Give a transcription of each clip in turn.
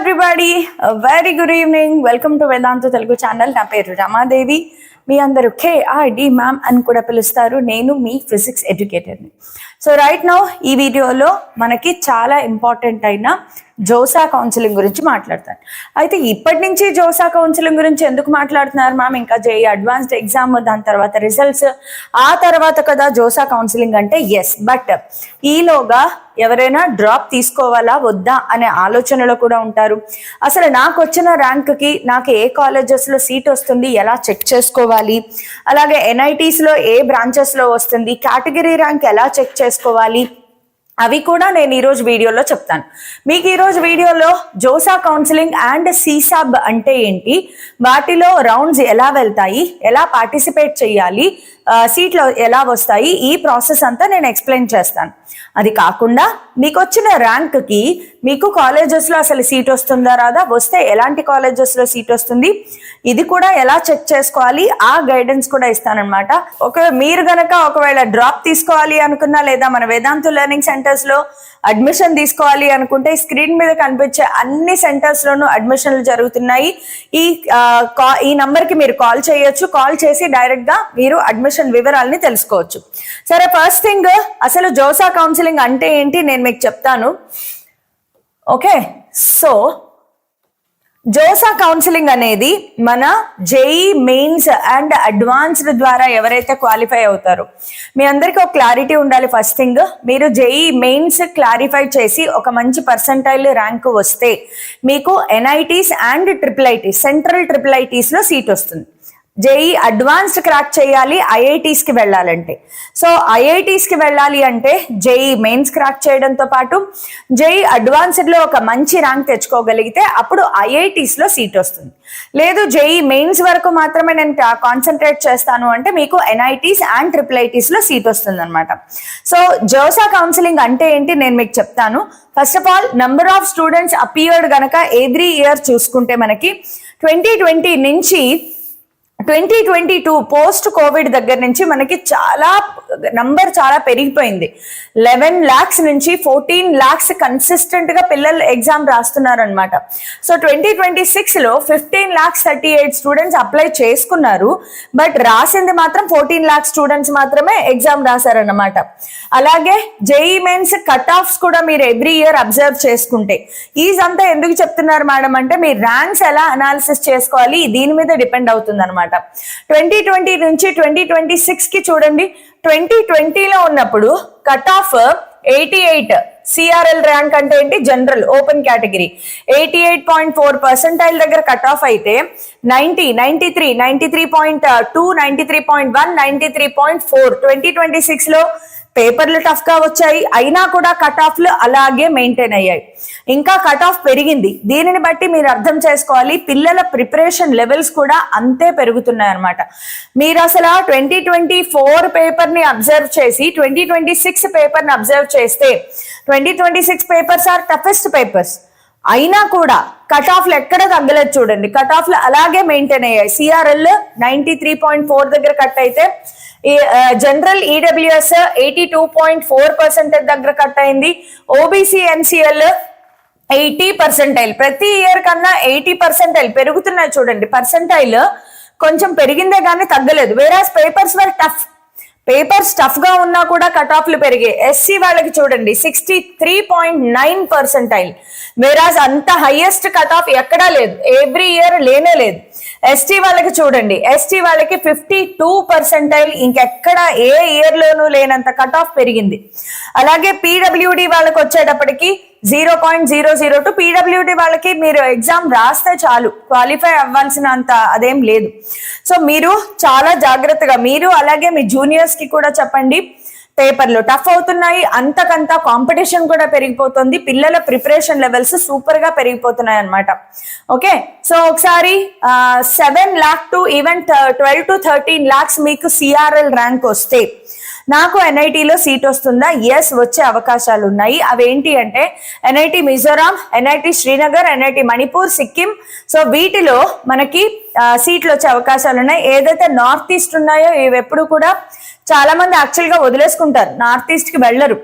Everybody, very good evening. Welcome to Vedanta Telugu channel. నా పేరు రమాదేవి. మీ అందరూ KRD మ్యామ్ అని కూడా పిలుస్తారు. నేను మీ ఫిజిక్స్ ఎడ్యుకేటర్ని. సో రైట్ నౌ ఈ వీడియోలో మనకి చాలా ఇంపార్టెంట్ అయిన జోసా కౌన్సిలింగ్ గురించి మాట్లాడతాను. అయితే ఇప్పటి నుంచి జోసా కౌన్సిలింగ్ గురించి ఎందుకు మాట్లాడుతున్నారు మ్యామ్? ఇంకా JEE అడ్వాన్స్డ్ ఎగ్జామ్, దాని తర్వాత రిజల్ట్స్, ఆ తర్వాత కదా జోసా కౌన్సిలింగ్ అంటే ఎస్. బట్ ఈలోగా ఎవరైనా డ్రాప్ తీసుకోవాలా వద్దా అనే ఆలోచనలో కూడా ఉంటారు. అసలు నాకు వచ్చిన ర్యాంక్కి నాకు ఏ కాలేజెస్లో సీట్ వస్తుంది, ఎలా చెక్ చేసుకోవాలి, అలాగే NITsలో ఏ బ్రాంచెస్లో వస్తుంది, కేటగిరీ ర్యాంక్ ఎలా చెక్ చేసుకోవాలి, అవి కూడా నేను ఈరోజు వీడియోలో చెప్తాను. మీకు ఈరోజు వీడియోలో జోసా కౌన్సిలింగ్ అండ్ CSAB అంటే ఏంటి, వాటిలో రౌండ్స్ ఎలా వెళ్తాయి, ఎలా పార్టిసిపేట్ చేయాలి, సీట్లు ఎలా వస్తాయి, ఈ ప్రాసెస్ అంతా నేను ఎక్స్ప్లెయిన్ చేస్తాను. అది కాకుండా మీకు వచ్చిన ర్యాంక్కి మీకు కాలేజెస్లో అసలు సీట్ వస్తుందా రాదా, వస్తే ఎలాంటి కాలేజెస్లో సీట్ వస్తుంది, ఇది కూడా ఎలా చెక్ చేసుకోవాలి, ఆ గైడెన్స్ కూడా ఇస్తానన్నమాట. మీరు గనక ఒకవేళ డ్రాప్ తీసుకోవాలి అనుకున్నా, లేదా మన వేదాంత లెర్నింగ్ సెంటర్స్లో అడ్మిషన్ తీసుకోవాలి అనుకుంటే స్క్రీన్ మీద కనిపించే అన్ని సెంటర్స్లోనూ అడ్మిషన్లు జరుగుతున్నాయి. ఈ నంబర్కి మీరు కాల్ చేయొచ్చు. కాల్ చేసి డైరెక్ట్గా మీరు అడ్మిషన్ వివరాలని తెలుసుకోవచ్చు. సరే, ఫస్ట్ థింగ్ అసలు జోసా కౌన్సిలింగ్ అంటే ఏంటి నేను మీకు చెప్తాను. ఓకే, సో జోసా కౌన్సిలింగ్ అనేది మన JEE మెయిన్స్ అండ్ అడ్వాన్స్డ్ ద్వారా ఎవరైతే క్వాలిఫై అవుతారో, మీ అందరికీ ఒక క్లారిటీ ఉండాలి. ఫస్ట్ థింగ్, మీరు JEE మెయిన్స్ క్లారిఫై చేసి ఒక మంచి పర్సంటైల్ ర్యాంక్ వస్తే మీకు NITs అండ్ IIITs, సెంట్రల్ IIITsలో సీట్ వస్తుంది. JEE అడ్వాన్స్డ్ క్రాక్ చేయాలి IITsకి వెళ్ళాలంటే. సో IITsకి వెళ్ళాలి అంటే JEE మెయిన్స్ క్రాక్ చేయడంతో పాటు JEE అడ్వాన్స్డ్లో ఒక మంచి ర్యాంక్ తెచ్చుకోగలిగితే అప్పుడు IITsలో సీట్ వస్తుంది. లేదు JEE మెయిన్స్ వరకు మాత్రమే నేను కాన్సన్ట్రేట్ చేస్తాను అంటే మీకు NITs అండ్ IIITsలో సీట్ వస్తుంది అనమాట. సో జోసా కౌన్సిలింగ్ అంటే ఏంటి నేను మీకు చెప్తాను. First of all, number of students appeared గనక ఎవ్రీ ఇయర్ చూసుకుంటే మనకి 2020 నుంచి 2022 పోస్ట్ కోవిడ్ దగ్గర నుంచి మనకి నంబర్ చాలా పెరిగిపోయింది. 11 lakhs నుంచి 14 lakhs కన్సిస్టెంట్ గా పిల్లలు ఎగ్జామ్ రాస్తున్నారు అనమాట. సో 2026లో 15,38,000 స్టూడెంట్స్ అప్లై చేసుకున్నారు. బట్ రాసింది మాత్రం 14 lakhs స్టూడెంట్స్ మాత్రమే ఎగ్జామ్ రాశారన్నమాట. అలాగే JEE మెయిన్స్ కట్ ఆఫ్స్ కూడా మీరు ఎవ్రీ ఇయర్ అబ్జర్వ్ చేసుకుంటే, అంతా ఎందుకు చెప్తున్నారు మేడం అంటే మీ ర్యాంక్స్ ఎలా అనాలిసిస్ చేసుకోవాలి దీని మీద డిపెండ్ అవుతుంది అనమాట. 2020 నుంచి 2026కి చూడండి. 2020లో ఉన్నప్పుడు కట్ ఆఫ్ 88 CRL ర్యాంక్ అంటే ఏంటి, జనరల్ ఓపెన్ కేటగిరీ 88.4% దగ్గర కట్ ఆఫ్ అయితే 90, 93, 93.2, 93.1, 93.4 2026లో పేపర్లు టఫ్ గా వచ్చాయి. అయినా కూడా కట్ ఆఫ్లు అలాగే మెయింటైన్ అయ్యాయి. ఇంకా కట్ ఆఫ్ పెరిగింది. దీనిని బట్టి మీరు అర్థం చేసుకోవాలి పిల్లల ప్రిపరేషన్ లెవెల్స్ కూడా అంతే పెరుగుతున్నాయి అనమాట. మీరు అసలు 2024 పేపర్ ని అబ్జర్వ్ చేసి 2026 పేపర్ ని అబ్జర్వ్ చేస్తే 2026 పేపర్స్ ఆర్ టఫెస్ట్ పేపర్స్. అయినా కూడా కట్ ఆఫ్లు ఎక్కడ తగ్గలేదు చూడండి. కట్ ఆఫ్లు అలాగే మెయింటైన్ అయ్యాయి. CRL 93.4 దగ్గర కట్ అయితే జనరల్ EWS 82.4% దగ్గర కట్ అయింది. OBC NCL 80%. ప్రతి ఇయర్ కన్నా 80% పెరుగుతున్నాయి చూడండి. పర్సెంటైల్ కొంచెం పెరిగిందే కానీ తగ్గలేదు. వేరాస్ పేపర్స్ వర్ టఫ్. పేపర్స్ టఫ్ గా ఉన్నా కూడా కట్ ఆఫ్లు పెరిగాయి. SC వాళ్ళకి చూడండి 63.9%. వేరాస్ అంత హైయెస్ట్ కట్ ఆఫ్ ఎక్కడా లేదు, ఎవ్రీ ఇయర్ లేనే లేదు. ST వాళ్ళకి చూడండి, ST వాళ్ళకి 52%. ఇంకెక్కడ ఏ ఇయర్ లోనూ లేనంత కట్ ఆఫ్ పెరిగింది. అలాగే PWD వాళ్ళకి వచ్చేటప్పటికి 0.002. PWD వాళ్ళకి మీరు ఎగ్జామ్ రాస్తే చాలు, క్వాలిఫై అవ్వాల్సినంత అదేం లేదు. సో మీరు చాలా జాగ్రత్తగా, మీరు అలాగే మీ జూనియర్స్ కి కూడా చెప్పండి, పేపర్లు టఫ్ అవుతున్నాయి, అంతకంతా కాంపిటీషన్ కూడా పెరిగిపోతుంది, పిల్లల ప్రిపరేషన్ లెవెల్స్ సూపర్ గా పెరిగిపోతున్నాయి అనమాట. ఓకే, సో ఒకసారి 7 lakh to even 12 to 13 lakhs మీకు CRL ర్యాంక్ వస్తే నాకు NITలో సీట్ వస్తుందా? ఎస్, వచ్చే అవకాశాలు ఉన్నాయి. అవేంటి అంటే NIT Mizoram, NIT Srinagar, NIT Manipur, Sikkim. So వీటిలో మనకి సీట్లు వచ్చే అవకాశాలు ఉన్నాయి. ఏదైతే నార్త్ ఈస్ట్ ఉన్నాయో ఇవి ఎప్పుడు కూడా చాలా మంది యాక్చువల్ గా వదిలేసుకుంటారు, నార్త్ ఈస్ట్ కి వెళ్ళరు.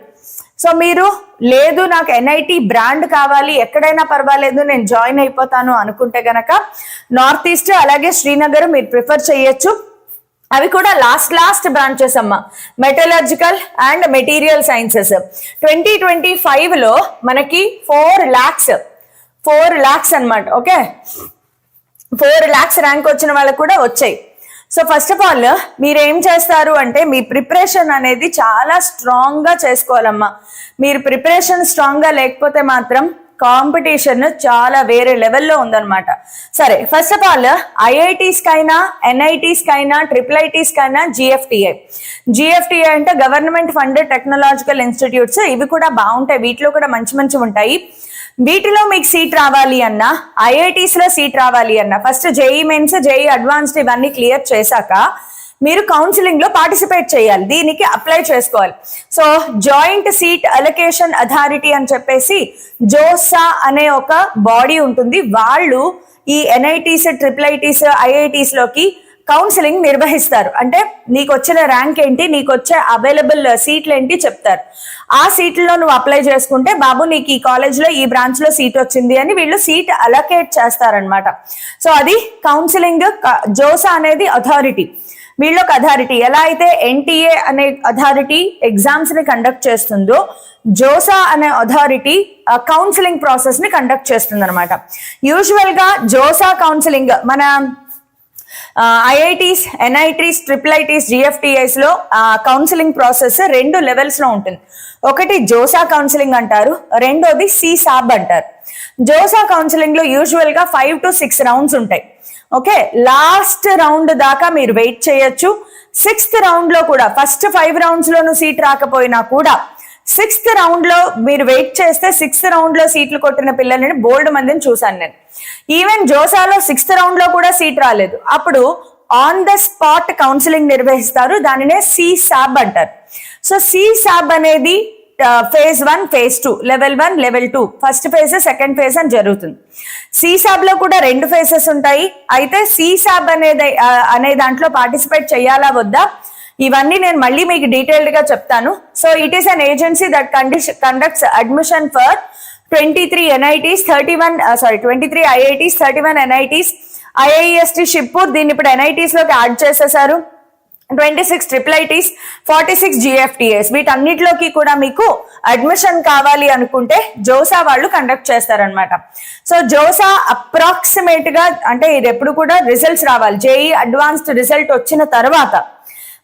సో మీరు లేదు నాకు ఎన్ఐటి బ్రాండ్ కావాలి, ఎక్కడైనా పర్వాలేదు నేను జాయిన్ అయిపోతాను అనుకుంటే గనక నార్త్ ఈస్ట్ అలాగే శ్రీనగర్ మీరు ప్రిఫర్ చేయొచ్చు. అవి కూడా లాస్ట్ బ్రాంచెస్ అమ్మ, మెటలర్జికల్ అండ్ మెటీరియల్ సైన్సెస్. 2025లో మనకి 4 lakhs అన్నమాట. ఓకే, 4 lakhs ర్యాంక్ వచ్చిన వాళ్ళకు కూడా వచ్చాయి. సో ఫస్ట్ ఆఫ్ ఆల్ మీరు ఏం చేస్తారు అంటే మీ ప్రిపరేషన్ అనేది చాలా స్ట్రాంగ్ గా చేసుకోవాలమ్మా. మీరు ప్రిపరేషన్ స్ట్రాంగ్ గా లేకపోతే మాత్రం కాంపిటీషన్ చాలా వేరే లెవెల్లో ఉందన్నమాట. సరే, ఫస్ట్ ఆఫ్ ఆల్ ఐఐటీస్ కైనా ఎన్ఐటీస్ కైనా IIITs కైనా జిఎఫ్టిఐ అంటే గవర్నమెంట్ ఫండెడ్ టెక్నాలజికల్ ఇన్స్టిట్యూట్స్, ఇవి కూడా బాగుంటాయి, వీటిలో కూడా మంచి ఉంటాయి. వీటిలో మీకు సీట్ రావాలి అన్నా, ఐఐటీస్ లో సీట్ రావాలి అన్నా first JEE mains, JEE advanced ఇవన్నీ క్లియర్ చేశాక మీరు కౌన్సిలింగ్ లో పార్టిసిపేట్ చేయాలి, దీనికి అప్లై చేసుకోవాలి. So joint seat allocation authority అని చెప్పేసి జోసా అనే ఒక బాడీ ఉంటుంది. వాళ్ళు ఈ ఎన్ఐటీస్, IIITs, ఐఐటీస్ లోకి కౌన్సిలింగ్ నిర్వహిస్తారు. అంటే నీకు వచ్చిన ర్యాంక్ ఏంటి, నీకు వచ్చే అవైలబుల్ సీట్లు ఏంటి చెప్తారు. ఆ సీట్లో నువ్వు అప్లై చేసుకుంటే బాబు నీకు ఈ కాలేజ్లో ఈ బ్రాంచ్ లో సీట్ వచ్చింది అని వీళ్ళు సీట్ అలొకేట్ చేస్తారనమాట. సో అది కౌన్సిలింగ్. జోసా అనేది అథారిటీ, వీళ్ళొక అథారిటీ. ఎలా అయితే ఎన్టీఏ అనే అథారిటీ ఎగ్జామ్స్ ని కండక్ట్ చేస్తుందో, జోసా అనే అథారిటీ కౌన్సిలింగ్ ప్రాసెస్ ని కండక్ట్ చేస్తుంది అనమాట. యూజువల్ గా జోసా కౌన్సిలింగ్ మన ఐఐటీస్, ఎన్ఐటీస్, IIITs, జిఎఫ్టిఐస్ లో కౌన్సిలింగ్ ప్రాసెస్ 2 లెవెల్స్ లో ఉంటుంది. ఒకటి జోసా కౌన్సిలింగ్ అంటారు, రెండోది సిసాబ్ అంటారు. జోసా కౌన్సిలింగ్ లో యూజువల్ గా 5 to 6 రౌండ్స్ ఉంటాయి. ఓకే, లాస్ట్ రౌండ్ దాకా మీరు వెయిట్ చేయొచ్చు. 6th రౌండ్ లో కూడా ఫస్ట్ 5 రౌండ్స్ లోనూ సీట్ రాకపోయినా కూడా 6th రౌండ్ లో మీరు వెయిట్ చేస్తే 6th రౌండ్ లో సీట్లు కొట్టిన పిల్లలని బోల్డ్ మందిని చూసాను నేను. ఈవెన్ జోసాలో 6th రౌండ్ లో కూడా సీట్ రాలేదు, అప్పుడు ఆన్ ద స్పాట్ కౌన్సిలింగ్ నిర్వహిస్తారు, దానినే సిసాబ్ అంటారు. సో సిసాబ్ అనేది phase 1, phase 2, level 1, level 2, first phase, second phase అని జరుగుతుంది. సిసాబ్ లో కూడా 2 phases ఉంటాయి. అయితే సిసాబ్ అనే దాంట్లో పార్టిసిపేట్ చేయాలా వద్దా ఇవన్నీ నేను మళ్ళీ మీకు డీటెయిల్డ్ గా చెప్తాను. So it is an agency that conducts admission for 23 NITs, 23 IITs, 31 NITs, IIST షిప్పూర్, దీన్ని ఇప్పుడు NITs లోకి యాడ్ చేసేసారు. 26 IIITs, 46 GFTAs, వీటన్నిటిలోకి కూడా మీకు అడ్మిషన్ కావాలి అనుకుంటే జోసా వాళ్ళు కండక్ట్ చేస్తారనమాట. సో జోసా అప్రాక్సిమేట్ గా అంటే ఇది ఎప్పుడు కూడా రిజల్ట్స్ రావాలి, జేఈ అడ్వాన్స్డ్ రిజల్ట్ వచ్చిన తర్వాత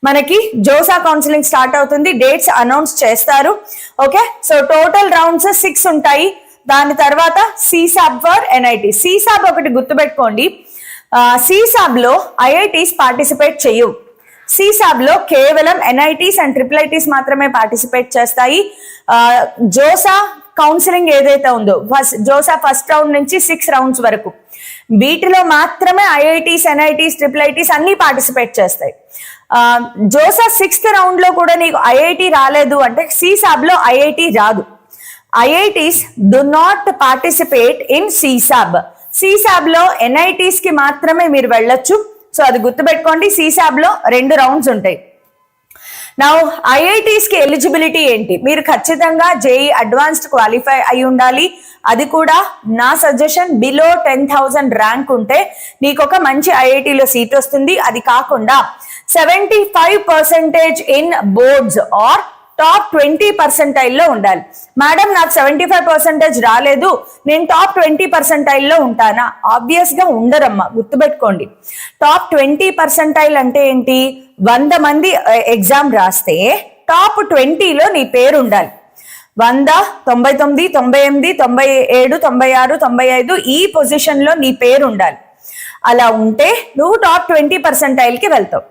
మనకి జోసా కౌన్సిలింగ్ స్టార్ట్ అవుతుంది, డేట్స్ అనౌన్స్ చేస్తారు. ఓకే, సో టోటల్ రౌండ్స్ 6 ఉంటాయి. దాని తర్వాత సిసాబ్ ఫర్ ఎన్ఐటి. సిసాబ్ ఒకటి గుర్తుపెట్టుకోండి, సిసాబ్ లో ఐఐటీస్ పార్టిసిపేట్ చేయవు. సిసాబ్ లో కేవలం ఎన్ఐటీస్ అండ్ IIITs మాత్రమే పార్టిసిపేట్ చేస్తాయి. జోసా కౌన్సిలింగ్ ఏదైతే ఉందో జోసా ఫస్ట్ రౌండ్ నుంచి 6 రౌండ్స్ వరకు వీటిలో మాత్రమే ఐఐటీస్, ఎన్ఐటీస్, IIITs అన్ని పార్టిసిపేట్ చేస్తాయి. జోసా 6th రౌండ్ లో కూడా నీకు ఐఐటి రాలేదు అంటే సిసాబ్ లో ఐఐటి రాదు. IITs do not participate in CSAB. CSAB లో ఎన్ఐటీస్ కి మాత్రమే మీరు వెళ్ళొచ్చు. సో అది గుర్తుపెట్టుకోండి. సిసాబ్ లో 2 రౌండ్స్ ఉంటాయి. నౌ ఐఐటీస్ కి ఎలిజిబిలిటీ ఏంటి? మీరు ఖచ్చితంగా జేఈ అడ్వాన్స్డ్ క్వాలిఫై అయి ఉండాలి. అది కూడా నా సజెషన్ బిలో 10,000 ర్యాంక్ ఉంటే నీకు ఒక మంచి ఐఐటీలో సీట్ వస్తుంది. అది కాకుండా 75% ఇన్ బోర్డ్స్ ఆర్ టాప్ 20% లో ఉండాలి. మేడం నాకు 75% రాలేదు, నేను టాప్ 20% లో ఉంటానా? ఆబ్వియస్ గా ఉండరమ్మా, గుర్తుపెట్టుకోండి. టాప్ 20% అంటే ఏంటి? 100 మంది ఎగ్జామ్ రాస్తే టాప్ 20లో నీ పేరు ఉండాలి. 100, 99, 98, 97, 96, 95 ఈ పొజిషన్ లో నీ పేరు ఉండాలి. అలా ఉంటే నువ్వు టాప్ 20% కి వెళ్తావు.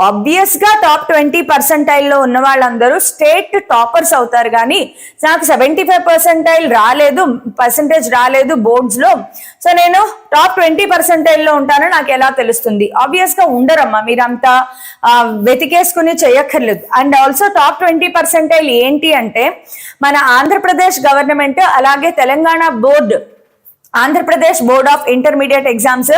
ఆబ్వియస్ గా టాప్ 20% లో ఉన్న వాళ్ళందరూ స్టేట్ టాపర్స్ అవుతారు. కానీ నాకు 75% రాలేదు బోర్డ్స్ లో, సో నేను టాప్ 20% లో ఉంటానో నాకు ఎలా తెలుస్తుంది? ఆబ్వియస్ గా ఉండరమ్మా, మీరంతా వెతికేసుకుని చేయక్కర్లేదు. అండ్ ఆల్సో టాప్ 20% ఏంటి అంటే మన ఆంధ్రప్రదేశ్ గవర్నమెంట్ అలాగే Telangana board Andhra Pradesh board of intermediate exams,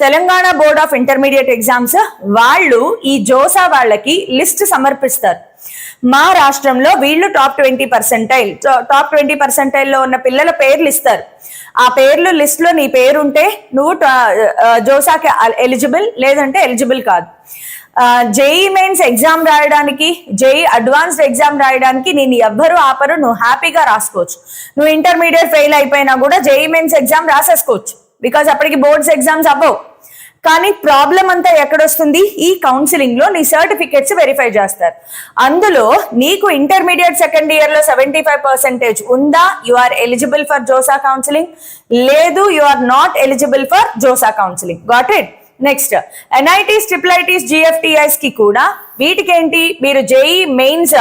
Telangana board of intermediate exams వాళ్ళు ఈ జోసా వాళ్ళకి లిస్ట్ సమర్పిస్తారు. మా రాష్ట్రంలో వీళ్ళు టాప్ 20% లో ఉన్న పిల్లల పేర్లు ఇస్తారు. ఆ పేర్లు లిస్ట్ లో నీ పేరు ఉంటే నువ్వు జోసాకి ఎలిజిబుల్, లేదంటే ఎలిజిబుల్ కాదు. జేఈ మెయిన్స్ ఎగ్జామ్ రాయడానికి, జేఈ అడ్వాన్స్డ్ ఎగ్జామ్ రాయడానికి నేను ఎవ్వరు ఆపరు, నువ్వు హ్యాపీగా రాసుకోవచ్చు. నువ్వు ఇంటర్మీడియట్ ఫెయిల్ అయిపోయినా కూడా జేఈ మెయిన్స్ ఎగ్జామ్ రాసేసుకోవచ్చు, బికాస్ అప్పటికి బోర్డ్స్ ఎగ్జామ్స్ అవ్వవు. కానీ ప్రాబ్లం అంతా ఎక్కడొస్తుంది, ఈ కౌన్సిలింగ్ లో నీ సర్టిఫికెట్స్ వెరిఫై చేస్తారు. అందులో నీకు ఇంటర్మీడియట్ సెకండ్ ఇయర్ లో 75% ఉందా, you are eligible for JoSAA counselling, లేదు you are not eligible for JoSAA counselling. Got it? Next NITs, triple ITs, GFTIs కి కూడా వీటికి ఏంటి, మీరు జేఈ మెయిన్స్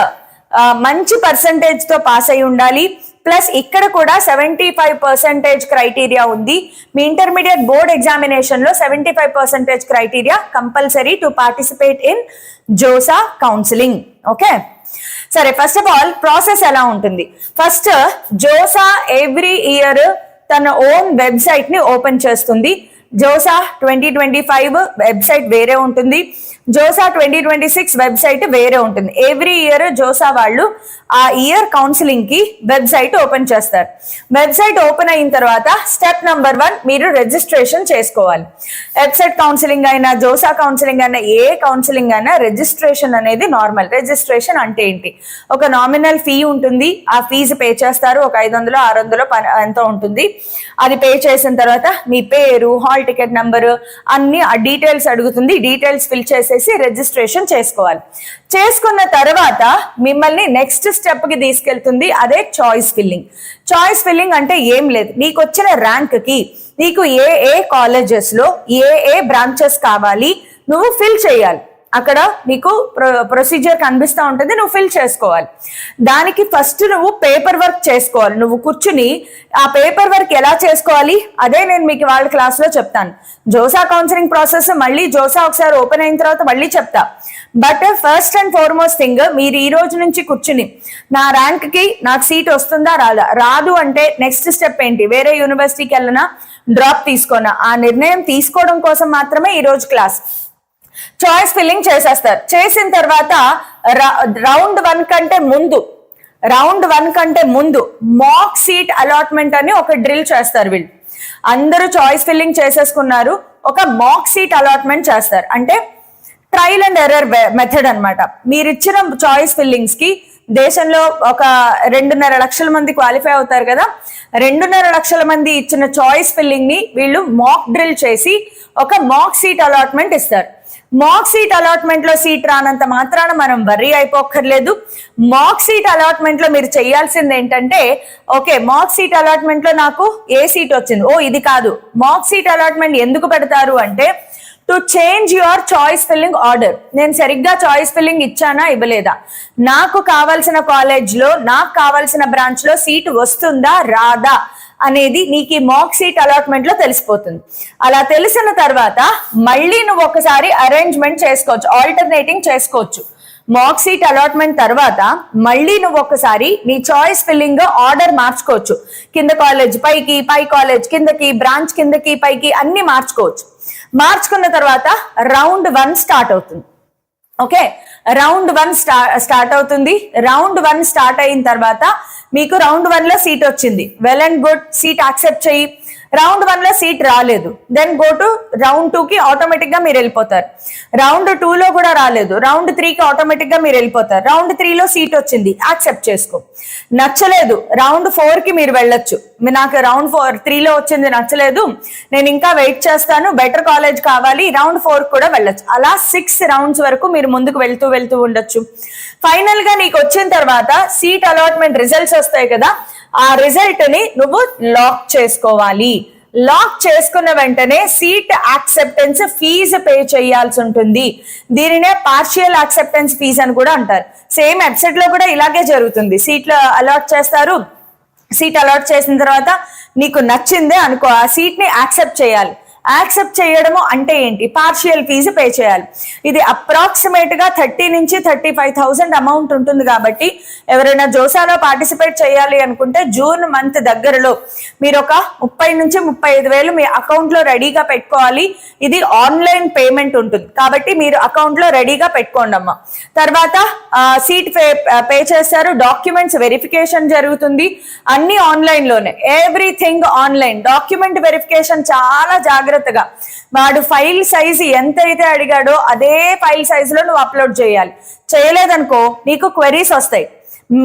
మంచి పర్సంటేజ్ తో పాస్ అయి ఉండాలి. ప్లస్ ఇక్కడ కూడా 75% క్రైటీరియా ఉంది. మీ ఇంటర్మీడియట్ బోర్డ్ ఎగ్జామినేషన్ లో 75% criteria compulsory to participate in JoSAA counselling. Okay, సరే, ఫస్ట్ ఆఫ్ ఆల్ ప్రాసెస్ ఎలా ఉంటుంది? ఫస్ట్ జోసా ఎవ్రీ ఇయర్ తన ఓన్ వెబ్సైట్ ని ఓపెన్ చేస్తుంది. జోసా 2025 వెబ్సైట్ వేరే ఉంటుంది, జోసా 2026 వెబ్సైట్ వేరే ఉంటుంది. ఎవ్రీ ఇయర్ జోసా వాళ్ళు ఆ ఇయర్ కౌన్సిలింగ్ కి వెబ్సైట్ ఓపెన్ చేస్తారు. వెబ్సైట్ ఓపెన్ అయిన తర్వాత స్టెప్ నెంబర్ 1 మీరు రిజిస్ట్రేషన్ చేసుకోవాలి. వెబ్సైట్ కౌన్సిలింగ్ అయినా, జోసా కౌన్సిలింగ్ అయినా, ఏ కౌన్సిలింగ్ అయినా రిజిస్ట్రేషన్ అనేది నార్మల్. రిజిస్ట్రేషన్ అంటే ఏంటి, ఒక నామినల్ ఫీ ఉంటుంది, ఆ ఫీజు పే చేస్తారు, ఒక 500 600 ఎంతో ఉంటుంది. అది పే చేసిన తర్వాత మీ పేరు, హాల్ టికెట్ నెంబరు అన్ని ఆ డీటెయిల్స్ అడుగుతుంది. డీటెయిల్స్ ఫిల్ చేసేసి రిజిస్ట్రేషన్ చేసుకోవాలి. చేసుకున్న తర్వాత మిమ్మల్ని నెక్స్ట్ స్టెప్ కి తీసుకెళ్తుంది, అదే చాయిస్ ఫిల్లింగ్. చాయిస్ ఫిల్లింగ్ అంటే ఏం లేదు, నీకు వచ్చిన ర్యాంక్ కి నీకు ఏ కాలేజెస్ లో ఏ బ్రాంచెస్ కావాలి నువ్వు ఫిల్ చేయాలి. అక్కడ నీకు ప్రొసీజర్ కనిపిస్తూ ఉంటుంది, నువ్వు ఫిల్ చేసుకోవాలి. దానికి ఫస్ట్ నువ్వు పేపర్ వర్క్ చేసుకోవాలి. నువ్వు కూర్చుని ఆ పేపర్ వర్క్ ఎలా చేసుకోవాలి అదే నేను మీకు వాళ్ళ క్లాస్ లో చెప్తాను. జోసా కౌన్సిలింగ్ ప్రాసెస్ మళ్ళీ జోసా ఒకసారి ఓపెన్ అయిన తర్వాత మళ్ళీ చెప్తా. But first and foremost thing, మీరు ఈ రోజు నుంచి కూర్చుని నా ర్యాంక్ కి నాకు సీట్ వస్తుందా రాదు అంటే నెక్స్ట్ స్టెప్ ఏంటి, వేరే యూనివర్సిటీకి వెళ్ళినా డ్రాప్ తీసుకోనా, ఆ నిర్ణయం తీసుకోవడం కోసం మాత్రమే ఈ రోజు క్లాస్. చాయిస్ ఫిల్లింగ్ చేసేస్తారు. చేసిన తర్వాత రౌండ్ 1 కంటే ముందు మాక్ సీట్ అలాట్మెంట్ అని ఒక డ్రిల్ చేస్తారు. వీళ్ళు అందరూ చాయిస్ ఫిల్లింగ్ చేసేసుకున్నారు, ఒక మాక్ సీట్ అలాట్మెంట్ చేస్తారు. అంటే ట్రయల్ అండ్ ఎర్రర్ మెథడ్ అన్నమాట. మీరు ఇచ్చిన చాయిస్ ఫిల్లింగ్స్ కి దేశంలో ఒక 2.5 లక్షల మంది క్వాలిఫై అవుతారు కదా, 2.5 లక్షల మంది ఇచ్చిన చాయిస్ ఫిల్లింగ్ ని వీళ్ళు మాక్ డ్రిల్ చేసి ఒక మాక్ సీట్ అలాట్మెంట్ ఇస్తారు. మాక్ సీట్ అలాట్మెంట్ లో సీట్ రానంత మాత్రాన మనం వర్రీ అయిపోక్కర్లేదు. మాక్ సీట్ అలాట్మెంట్ లో మీరు చేయాల్సింది ఏంటంటే, ఓకే మాక్ సీట్ అలాట్మెంట్ లో నాకు ఏ సీట్ వచ్చింది, ఓ ఇది కాదు. మాక్ సీట్ అలాట్మెంట్ ఎందుకు పెడతారు అంటే to change your choice filling order. నేను సరిగ్గా చాయిస్ ఫిల్లింగ్ ఇచ్చానా ఇవ్వలేదా, నాకు కావాల్సిన కాలేజ్ లో నాకు కావాల్సిన బ్రాంచ్ లో సీట్ వస్తుందా రాదా అనేది నీకు ఈ మాక్ సీట్ అలాట్మెంట్ లో తెలిసిపోతుంది. అలా తెలిసిన తర్వాత మళ్ళీ నువ్వు ఒకసారి అరేంజ్మెంట్ చేసుకోవచ్చు, ఆల్టర్నేటింగ్ చేసుకోవచ్చు. మాక్ సీట్ అలాట్మెంట్ తర్వాత మళ్ళీ నువ్వు ఒకసారి నీ చాయిస్ ఫిల్లింగ్ ఆర్డర్ మార్చుకోవచ్చు. కింద కాలేజ్ పైకి, పై కాలేజ్ కిందకి, బ్రాంచ్ కిందకి పైకి అన్ని మార్చుకోవచ్చు. మార్చుకున్న తర్వాత రౌండ్ 1 స్టార్ట్ అవుతుంది. ఓకే, రౌండ్ 1 స్టార్ట్ అవుతుంది. రౌండ్ 1 స్టార్ట్ అయిన తర్వాత మీకు రౌండ్ 1 లో సీట్ వచ్చింది, well and good, seat accept చెయ్యి. రౌండ్ 1 లో సీట్ రాలేదు, దెన్ గో టు రౌండ్ 2 కి ఆటోమేటిక్ గా మీరు వెళ్ళిపోతారు. రౌండ్ 2 లో కూడా రాలేదు, రౌండ్ 3 కి ఆటోమేటిక్ గా మీరు వెళ్ళిపోతారు. రౌండ్ 3 లో సీట్ వచ్చింది, యాక్సెప్ట్ చేసుకో. నచ్చలేదు, రౌండ్ 4 కి మీరు వెళ్ళొచ్చు. నాకు రౌండ్ 3 లో వచ్చింది నచ్చలేదు, నేను ఇంకా వెయిట్ చేస్తాను, బెటర్ కాలేజ్ కావాలి, రౌండ్ 4 కూడా వెళ్ళొచ్చు. అలా 6 రౌండ్స్ వరకు మీరు ముందుకు వెళ్తూ ఉండొచ్చు. ఫైనల్ గా నీకు వచ్చిన తర్వాత సీట్ అలాట్మెంట్ రిజల్ట్స్ వస్తాయి కదా, ఆ రిజల్ట్ ని నువ్వు లాక్ చేసుకోవాలి. లాక్ చేసుకున్న వెంటనే సీట్ యాక్సెప్టెన్స్ ఫీజు పే చేయాల్సి ఉంటుంది. దీనినే పార్షియల్ యాక్సెప్టెన్స్ ఫీజ్ అని కూడా అంటారు. సేమ్ వెబ్సైట్ లో కూడా ఇలాగే జరుగుతుంది. సీట్లు అలాట్ చేస్తారు, సీట్ అలాట్ చేసిన తర్వాత నీకు నచ్చిందే అనుకో, ఆ సీట్ ని యాక్సెప్ట్ చేయాలి. యాక్సెప్ట్ చేయడము అంటే ఏంటి? పార్షియల్ ఫీజు పే చేయాలి. ఇది అప్రాక్సిమేట్ గా 30 నుంచి 35,000 అమౌంట్ ఉంటుంది. కాబట్టి ఎవరైనా జోసాలో పార్టిసిపేట్ చేయాలి అనుకుంటే జూన్ మంత్ దగ్గరలో మీరు ఒక 30 నుంచి 35,000 మీ అకౌంట్ లో రెడీగా పెట్టుకోవాలి. ఇది ఆన్లైన్ పేమెంట్ ఉంటుంది కాబట్టి మీరు అకౌంట్ లో రెడీగా పెట్టుకోండి అమ్మా. తర్వాత సీట్ పే చేస్తారు, డాక్యుమెంట్స్ వెరిఫికేషన్ జరుగుతుంది, అన్ని ఆన్లైన్ లోనే, ఎవ్రీథింగ్ ఆన్లైన్. డాక్యుమెంట్ వెరిఫికేషన్ చాలా జాగ్రత్తగా, వాడు ఫైల్ సైజ్ ఎంత అయితే అడిగాడో అదే ఫైల్ సైజ్ లో నువ్వు అప్లోడ్ చేయాలి. చేయలేదనుకో నీకు క్వెరీస్ వస్తాయి.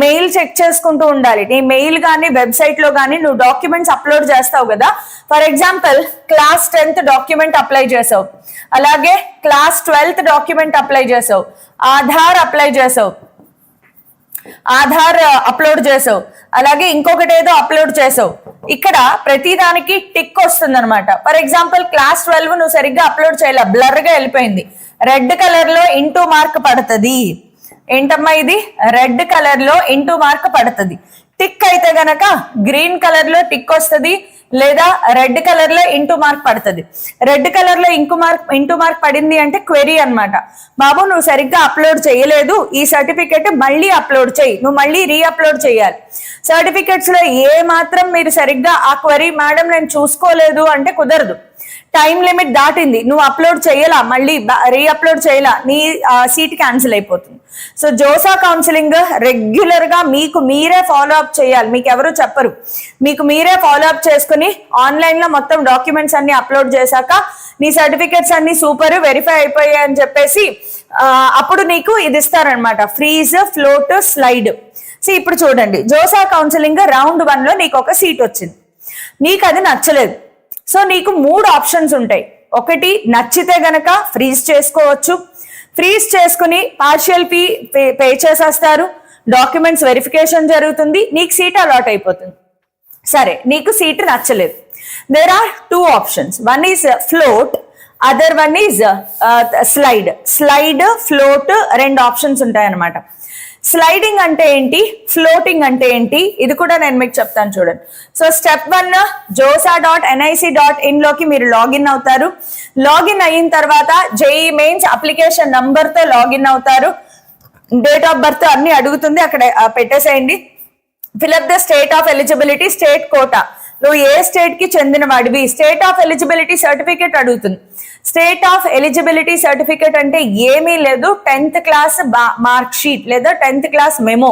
మెయిల్ చెక్ చేసుకుంటూ ఉండాలి. నీ మెయిల్ కానీ వెబ్సైట్ లో కానీ నువ్వు డాక్యుమెంట్స్ అప్లోడ్ చేస్తావు కదా. For example class 10th document apply చేసావు, అలాగే క్లాస్ 12th డాక్యుమెంట్ అప్లై చేసావు, ఆధార్ అప్లై చేసావు, ఆధార్ అప్లోడ్ చేసావు, అలాగే ఇంకొకటి ఏదో అప్లోడ్ చేసావు. ఇక్కడ ప్రతిదానికి టిక్ వస్తుంది అనమాట. ఫర్ ఎగ్జాంపుల్ క్లాస్ 12 నువ్వు సరిగ్గా అప్లోడ్ చేయలే, బ్లర్ గా వెళ్ళిపోయింది, రెడ్ కలర్ లో ఇంటూ మార్క్ పడుతుంది. ఏంటమ్మా ఇది? రెడ్ కలర్ లో ఇంటూ మార్క్ పడుతుంది. టిక్ అయితే గనక గ్రీన్ కలర్ లో టిక్ వస్తుంది, లేదా రెడ్ కలర్ లో ఇంటూ మార్క్ పడుతుంది. రెడ్ కలర్ లో ఇంటూ మార్క్ పడింది అంటే క్వెరీ అన్నమాట. బాబు నువ్వు సరిగ్గా అప్లోడ్ చేయలేదు, ఈ సర్టిఫికెట్ మళ్ళీ అప్లోడ్ చేయి, నువ్వు మళ్ళీ రీఅప్లోడ్ చేయాలి. సర్టిఫికెట్స్ లో ఏ మాత్రం మీరు సరిగ్గా ఆ క్వెరీ మేడం నేను చూసుకోలేదు అంటే కుదరదు. టైం లిమిట్ దాటింది, నువ్వు అప్లోడ్ చేయాలా, మళ్ళీ రీఅప్లోడ్ చేయాలా, నీ సీట్ క్యాన్సిల్ అయిపోతుంది. సో జోసా కౌన్సిలింగ్ రెగ్యులర్ గా మీకు మీరే ఫాలో అప్ చేయాలి, మీకు ఎవరు చెప్పరు. మీకు మీరే ఫాలో అప్ చేసుకుని ఆన్లైన్ లో మొత్తం డాక్యుమెంట్స్ అన్ని అప్లోడ్ చేశాక నీ సర్టిఫికెట్స్ అన్ని సూపర్ వెరిఫై అయిపోయాయి అని చెప్పేసి అప్పుడు నీకు ఇది ఇస్తారనమాట, ఫ్రీజ్, ఫ్లోట్, స్లైడ్. సో ఇప్పుడు చూడండి, జోసా కౌన్సిలింగ్ రౌండ్ 1 లో నీకు ఒక సీట్ వచ్చింది, నీకు అది నచ్చలేదు. సో నీకు 3 ఆప్షన్స్ ఉంటాయి. ఒకటి, నచ్చితే గనక ఫ్రీజ్ చేసుకోవచ్చు, ఫ్రీజ్ చేసుకుని పార్షియల్ ఫీ పే చేసేస్తారు, డాక్యుమెంట్స్ వెరిఫికేషన్ జరుగుతుంది, నీకు సీట్ అలాట్ అయిపోతుంది. సరే, నీకు సీట్ నచ్చలేదు. There are 2 options. One is float, other one is slide. Slide, float 2 options ఉంటాయి అన్నమాట. స్లైడింగ్ అంటే ఏంటి, ఫ్లోటింగ్ అంటే ఏంటి, ఇది కూడా నేను మీకు చెప్తాను చూడండి. సో స్టెప్ 1, josa.nic.in లోకి మీరు లాగిన్ అవుతారు. లాగిన్ అయిన తర్వాత జేఈ మెయిన్స్ అప్లికేషన్ నంబర్ తో లాగిన్ అవుతారు. డేట్ ఆఫ్ బర్త్ అన్ని అడుగుతుంది, అక్కడ పెట్టేసేయండి. Fill up the state of eligibility, state quota, నువ్వు ఏ స్టేట్ కి చెందిన వాడివి. స్టేట్ ఆఫ్ ఎలిజిబిలిటీ సర్టిఫికేట్ అడుగుతుంది. స్టేట్ ఆఫ్ ఎలిజిబిలిటీ సర్టిఫికేట్ అంటే ఏమీ లేదు, 10th క్లాస్ మార్క్ షీట్ లేదా 10th క్లాస్ మెమో.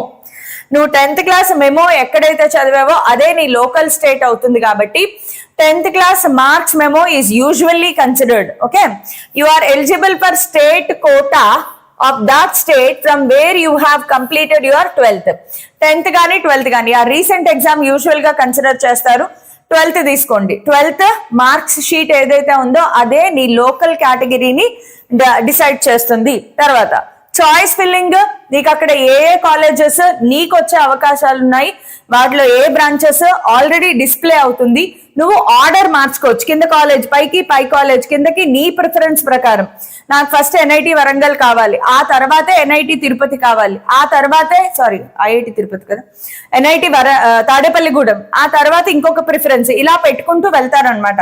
నువ్వు 10th క్లాస్ మెమో ఎక్కడైతే చదివావో అదే నీ లోకల్ స్టేట్ అవుతుంది. కాబట్టి 10th class marks memo is usually considered. Okay, you are eligible for state quota of that state from where you have completed your 12th. 10th గానీ 12th గానీ ఆ recent exam usual గా consider చేస్తారు. 12th తీసుకోండి. 12th marks sheet ఏదైతే ఉందో అదే నీ లోకల్ కేటగిరీని డిసైడ్ చేస్తుంది. తర్వాత చాయిస్ ఫిల్లింగ్, నీకు అక్కడ ఏ కాలేజెస్ నీకు వచ్చే అవకాశాలు ఉన్నాయి, వాటిలో ఏ బ్రాంచెస్ ఆల్రెడీ డిస్ప్లే అవుతుంది. నువ్వు ఆర్డర్ మార్చుకోవచ్చు, కింద కాలేజ్ పైకి, పై కాలేజ్ కిందకి, నీ ప్రిఫరెన్స్ ప్రకారం. నాకు ఫస్ట్ ఎన్ఐటి వరంగల్ కావాలి, ఆ తర్వాతే ఎన్ఐటి తిరుపతి కావాలి, ఆ తర్వాతే ఐఐటి తిరుపతి కదా, ఎన్ఐటి తాడేపల్లిగూడెం, ఆ తర్వాత ఇంకొక ప్రిఫరెన్స్, ఇలా పెట్టుకుంటూ వెళ్తారనమాట.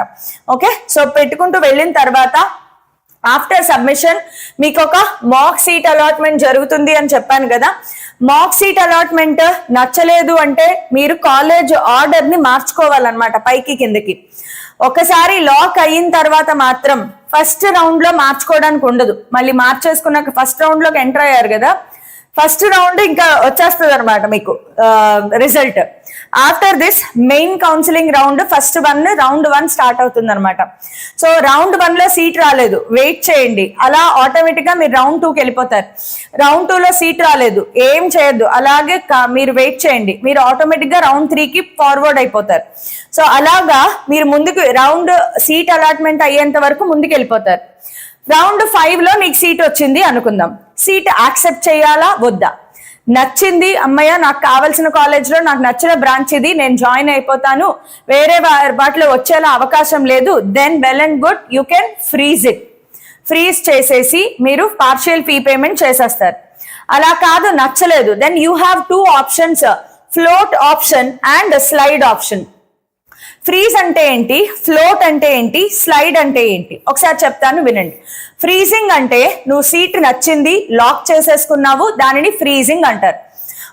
ఓకే, సో పెట్టుకుంటూ వెళ్ళిన తర్వాత ఆఫ్టర్ సబ్మిషన్ మీకు ఒక మాక్ సీట్ అలాట్మెంట్ జరుగుతుంది అని చెప్పాను కదా. మాక్ సీట్ అలాట్మెంట్ నచ్చలేదు అంటే మీరు కాలేజ్ ఆర్డర్ ని మార్చుకోవాలన్నమాట, పైకి కిందకి. ఒకసారి లాక్ అయిన తర్వాత మాత్రం ఫస్ట్ రౌండ్ లో మార్చుకోవడానికి ఉండదు. మళ్ళీ మార్చేసుకున్నాక ఫస్ట్ రౌండ్ లోకి ఎంటర్ అయ్యారు కదా, ఫస్ట్ రౌండ్ ఇంకా వచ్చేస్తుంది అనమాట మీకు result. After this main counselling round, first round 1 start అవుతుంది అనమాట. సో రౌండ్ 1 లో సీట్ రాలేదు, వెయిట్ చేయండి, అలా ఆటోమేటిక్ గా మీరు రౌండ్ 2కి వెళ్ళిపోతారు. రౌండ్ 2 లో సీట్ రాలేదు, ఏం చేయొద్దు, అలాగే మీరు వెయిట్ చేయండి, మీరు ఆటోమేటిక్ గా రౌండ్ 3కి ఫార్వర్డ్ అయిపోతారు. సో అలాగా మీరు ముందుకు రౌండ్ సీట్ అలాట్మెంట్ అయ్యేంత వరకు ముందుకు వెళ్ళిపోతారు. రౌండ్ 5 లో నీకు సీట్ వచ్చింది అనుకుందాం. సీట్ యాక్సెప్ట్ చేయాలా వద్దా? నచ్చింది, అమ్మయ్య నాకు కావాల్సిన కాలేజ్ లో నాకు నచ్చిన బ్రాంచ్ ఇది, నేను జాయిన్ అయిపోతాను, వేరే వాటిలో వచ్చేలా అవకాశం లేదు, then well and good, you can freeze it. Freeze చేసేసి మీరు పార్షియల్ ఫీ పేమెంట్ చేసేస్తారు. అలా కాదు, నచ్చలేదు, then you have 2 options, float option and slide option. Freeze అంటే ఏంటి, ఫ్లోట్ అంటే ఏంటి, స్లైడ్ అంటే ఏంటి ఒకసారి చెప్తాను వినండి. ఫ్రీజింగ్ అంటే నువ్వు సీట్ నచ్చింది లాక్ చేసేసుకున్నావు, దానిని ఫ్రీజింగ్ అంటారు.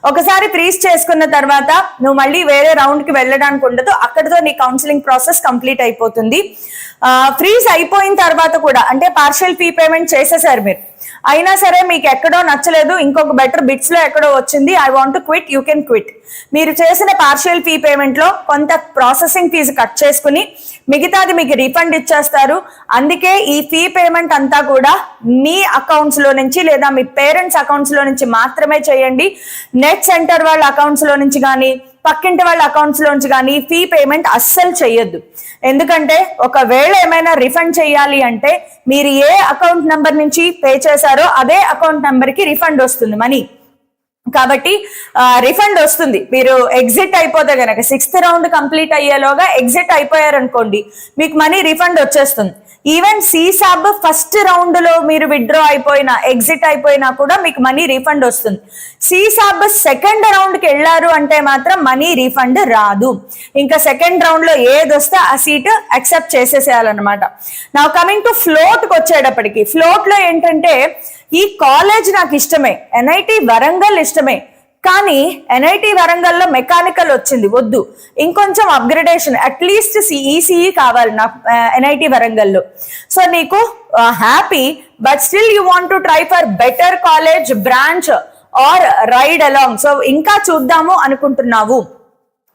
ఒకసారి ఫ్రీజ్ చేసుకున్న తర్వాత నువ్వు మళ్ళీ వేరే రౌండ్ కి వెళ్ళడానికి ఉండదు, అక్కడితో నీ కౌన్సిలింగ్ ప్రాసెస్ కంప్లీట్ అయిపోతుంది. ఫ్రీజ్ అయిపోయిన తర్వాత కూడా అంటే పార్షియల్ ఫీ పేమెంట్ చేసేసారు మీరు, అయినా సరే మీకు ఎక్కడో నచ్చలేదు, ఇంకొక బెటర్ బిట్స్ లో ఎక్కడో వచ్చింది, I want to quit, you can quit. మీరు చేసిన పార్షియల్ ఫీ పేమెంట్ లో కొంత ప్రాసెసింగ్ ఫీజు కట్ చేసుకుని మిగతాది మీకు రీఫండ్ ఇచ్చేస్తారు. అందుకే ఈ ఫీ పేమెంట్ అంతా కూడా మీ అకౌంట్స్ లో నుంచి లేదా మీ పేరెంట్స్ అకౌంట్స్ లో నుంచి మాత్రమే చేయండి. నెట్ సెంటర్ వాళ్ళ అకౌంట్స్ లో నుంచి కానీ పక్కింటి వాళ్ళ అకౌంట్స్ లో నుంచి కానీ ఫీ పేమెంట్ అస్సలు చెయ్యొద్దు. ఎందుకంటే ఒకవేళ ఏమైనా రిఫండ్ చేయాలి అంటే మీరు ఏ అకౌంట్ నెంబర్ నుంచి పే చేశారో అదే అకౌంట్ నెంబర్ కి రిఫండ్ వస్తుంది మనీ. కాబట్టి రిఫండ్ వస్తుంది. మీరు ఎగ్జిట్ అయిపోతే గనక 6th రౌండ్ కంప్లీట్ అయ్యేలోగా ఎగ్జిట్ అయిపోయారనుకోండి మీకు మనీ రిఫండ్ వచ్చేస్తుంది. ఈవెన్ సీసాబ్ ఫస్ట్ రౌండ్ లో మీరు విత్డ్రా అయిపోయినా ఎగ్జిట్ అయిపోయినా కూడా మీకు మనీ రీఫండ్ వస్తుంది. సీసాబ్ సెకండ్ రౌండ్ కి వెళ్ళారు అంటే మాత్రం మనీ రీఫండ్ రాదు. ఇంకా సెకండ్ రౌండ్ లో ఏది వస్తే ఆ సీట్ అక్సెప్ట్ చేసేసేయాలన్నమాట. నా కమింగ్ టు ఫ్లోట్ కి వచ్చేటప్పటికి, ఫ్లోట్ లో ఏంటంటే ఈ కాలేజ్ నాకు ఇష్టమే, NIT వరంగల్ ఇష్టమే, కానీ NIT వరంగల్లో మెకానికల్ వచ్చింది వద్దు, ఇంకొంచెం అప్గ్రేడేషన్ అట్లీస్ట్ ఈసీఈ కావాలి నాకు NIT వరంగల్లో. సో నీకు happy, but still you want to try for better college branch or ride along. So ఇంకా చూద్దాము అనుకుంటున్నావు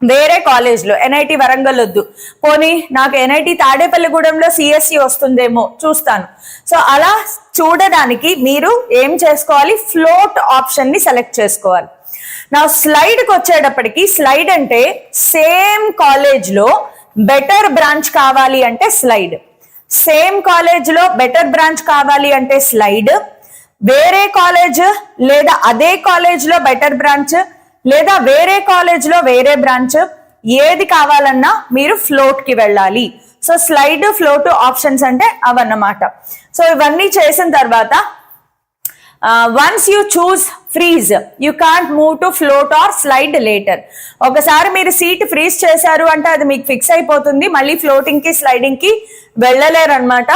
వేరే కాలేజ్ లో, NIT వరంగల్ వద్దు, పోనీ నాకు NIT తాడేపల్లిగూడెంలో CSE వస్తుందేమో చూస్తాను. సో అలా చూడడానికి మీరు ఏం చేసుకోవాలి, ఫ్లోట్ ఆప్షన్ ని సెలెక్ట్ చేసుకోవాలి. నా స్లైడ్ కి వచ్చేటప్పటికి, స్లైడ్ అంటే సేమ్ కాలేజ్ లో బెటర్ బ్రాంచ్ కావాలి అంటే స్లైడ్, సేమ్ కాలేజ్ లో బెటర్ బ్రాంచ్ కావాలి అంటే స్లైడ్, వేరే కాలేజ్ లేదా అదే కాలేజ్ లో బెటర్ బ్రాంచ్ లేదా వేరే కాలేజ్ లో వేరే బ్రాంచ్, ఏది కావాలన్నా మీరు ఫ్లోట్ కి వెళ్ళాలి. సో స్లైడ్ ఫ్లోట్ ఆప్షన్స్ అంటే అవన్నమాట. సో ఇవన్నీ చేసిన తర్వాత once you choose freeze you can't move to float or slide later. ఒకసారి మీరు సీట్ ఫ్రీజ్ చేశారు అంటే అది మీకు ఫిక్స్ అయిపోతుంది, మళ్ళీ ఫ్లోటింగ్ కి స్లైడింగ్ కి వెళ్ళలేరు అనమాట.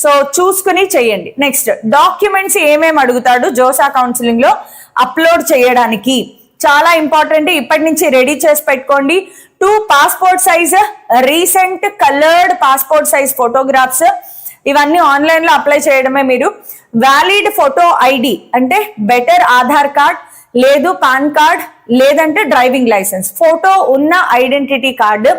సో చూసుకుని చెయ్యండి. నెక్స్ట్ డాక్యుమెంట్స్ ఏమేమి అడుగుతాడు జోసా కౌన్సిలింగ్ లో అప్లోడ్ చేయడానికి, చాలా ఇంపార్టెంట్, ఇప్పటి నుంచి రెడీ చేసి పెట్టుకోండి. 2 passport size recent coloured passport size photographs, ఇవన్నీ ఆన్లైన్ లో అప్లై చేయడమే. మీరు వ్యాలిడ్ ఫోటో ఐడి అంటే బెటర్ ఆధార్ కార్డ్, లేదు పాన్ కార్డ్, లేదంటే డ్రైవింగ్ లైసెన్స్, ఫోటో ఉన్న identity card,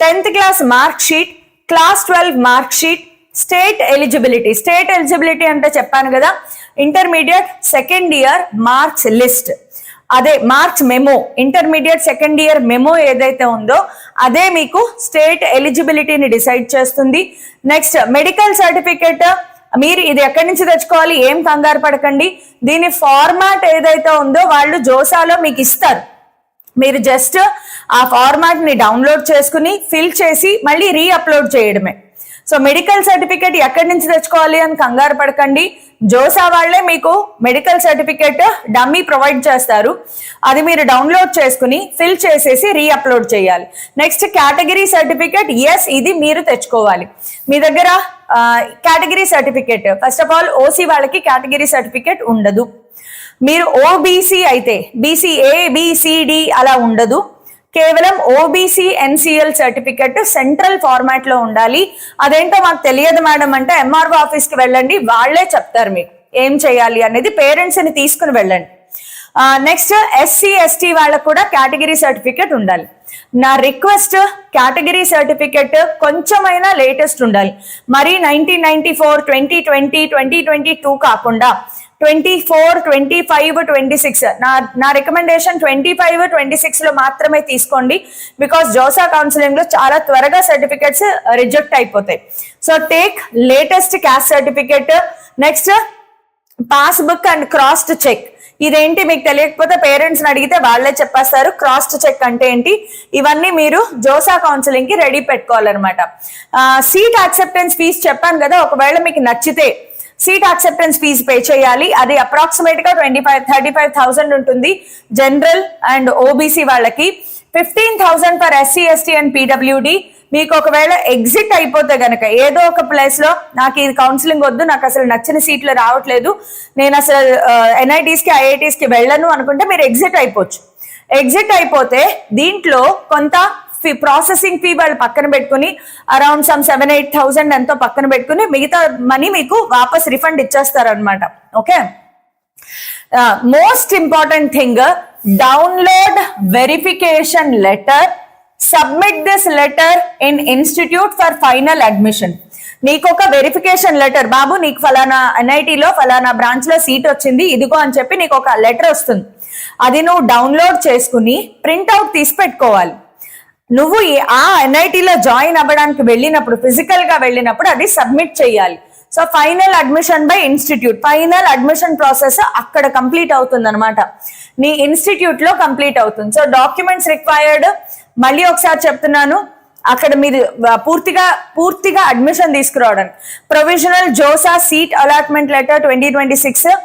10th class mark sheet, class 12 mark sheet, state eligibility. State eligibility అంటే చెప్పాను కదా, intermediate second year marks list, అదే marks memo, intermediate second year memo ఏదైతే ఉందో అదే మీకు స్టేట్ ఎలిజిబిలిటీని డిసైడ్ చేస్తుంది. నెక్స్ట్ మెడికల్ సర్టిఫికేట్, మీరు ఇది ఎక్కడి నుంచి తెచ్చుకోవాలి, ఏం కంగారు పడకండి, దీని ఫార్మాట్ ఏదైతే ఉందో వాళ్ళు జోసాలో మీకు ఇస్తారు, మీరు జస్ట్ ఆ ఫార్మాట్ ని డౌన్లోడ్ చేసుకుని ఫిల్ చేసి మళ్ళీ రీఅప్లోడ్ చేయడమే. సో మెడికల్ సర్టిఫికేట్ ఎక్కడి నుంచి తెచ్చుకోవాలి అని కంగారు పడకండి, జోసా వాళ్లే మీకు మెడికల్ సర్టిఫికేట్ డమ్మీ ప్రొవైడ్ చేస్తారు, అది మీరు డౌన్లోడ్ చేసుకుని ఫిల్ చేసేసి రీఅప్లోడ్ చేయాలి. నెక్స్ట్ కేటగిరీ సర్టిఫికేట్, ఎస్ ఇది మీరు తెచ్చుకోవాలి. మీ దగ్గర category certificate, first of all OC వాళ్ళకి కేటగిరీ సర్టిఫికేట్ ఉండదు, మీరు ఓబీసీ అయితే బీసీ ABCD అలా ఉండదు, కేవలం OBC NCL certificate central format లో ఉండాలి. అదేంటో మాకు తెలియదు మేడం అంటే MRO ఆఫీస్ కి వెళ్ళండి, వాళ్లే చెప్తారు మీకు ఏం చేయాలి అనేది, పేరెంట్స్ ని తీసుకుని వెళ్ళండి. నెక్స్ట్ SC ST వాళ్ళకు కూడా కేటగిరీ సర్టిఫికెట్ ఉండాలి. నా రిక్వెస్ట్, కేటగిరీ సర్టిఫికెట్ కొంచెమైనా లేటెస్ట్ ఉండాలి, మరి 1994, 2020, 2022 కాకుండా 24, 25, 26. నా రికమెండేషన్ 25, 26 లో మాత్రమే తీసుకోండి, బికాస్ జోసా కౌన్సిలింగ్ లో చాలా త్వరగా సర్టిఫికెట్స్ రిజెక్ట్ అయిపోతాయి. So take latest caste certificate. Next passbook and cross check, ఇదేంటి మీకు తెలియకపోతే పేరెంట్స్ అడిగితే వాళ్ళే చెప్పేస్తారు క్రాస్ చెక్ అంటే ఏంటి. ఇవన్నీ మీరు జోసా కౌన్సిలింగ్ కి రెడీ పెట్టుకోవాలన్నమాట. సీట్ యాక్సెప్టెన్స్ ఫీజ్ చెప్పాను కదా, ఒకవేళ మీకు నచ్చితే సీట్ యాక్సెప్టెన్స్ ఫీజ్ పే చేయాలి. అది అప్రాక్సిమేట్ గా 35,000 ఉంటుంది జనరల్ అండ్ OBC వాళ్ళకి, 15,000 for SC ST and PWD, మీకు ఒకవేళ ఎగ్జిట్ అయిపోతే గనక ఏదో ఒక ప్లేస్ లో నాకు ఇది కౌన్సిలింగ్ వద్దు, నాకు అసలు నచ్చిన సీట్లు రావట్లేదు, నేను అసలు ఎన్ఐటీస్ కి ఐఐటీస్ కి వెళ్ళను అనుకుంటే మీరు ఎగ్జిట్ అయిపోవచ్చు. ఎగ్జిట్ అయిపోతే దీంట్లో కొంత ప్రాసెసింగ్ ఫీ వాళ్ళు పక్కన పెట్టుకుని అరౌండ్ సమ్ 7-8,000 ఎంతో పక్కన పెట్టుకుని మిగతా మనీ మీకు వాపస్ రిఫండ్ ఇచ్చేస్తారనమాట. Okay, most important thing, download verification letter, submit this letter in institute for final admission. నీకు ఒక వెరిఫికేషన్ లెటర్, బాబు నీకు ఫలానా ఎన్ఐటీలో ఫలానా బ్రాంచ్ లో సీట్ వచ్చింది ఇదిగో అని చెప్పి నీకు ఒక లెటర్ వస్తుంది. అది నువ్వు డౌన్లోడ్ చేసుకుని ప్రింట్అవుట్ తీసి పెట్టుకోవాలి. నువ్వు ఆ ఎన్ఐటీలో జాయిన్ అవ్వడానికి వెళ్ళినప్పుడు, ఫిజికల్ గా వెళ్ళినప్పుడు అది సబ్మిట్ చేయాలి. So final admission by institute, final admission process అక్కడ కంప్లీట్ అవుతుంది అనమాట, నీ ఇన్స్టిట్యూట్ లో కంప్లీట్ అవుతుంది. సో డాక్యుమెంట్స్ రిక్వైర్డ్, మళ్ళీ ఒకసారి చెప్తున్నాను, అక్కడ మీరు పూర్తిగా అడ్మిషన్ తీసుకురావడానికి provisional JoSAA seat allotment letter 2026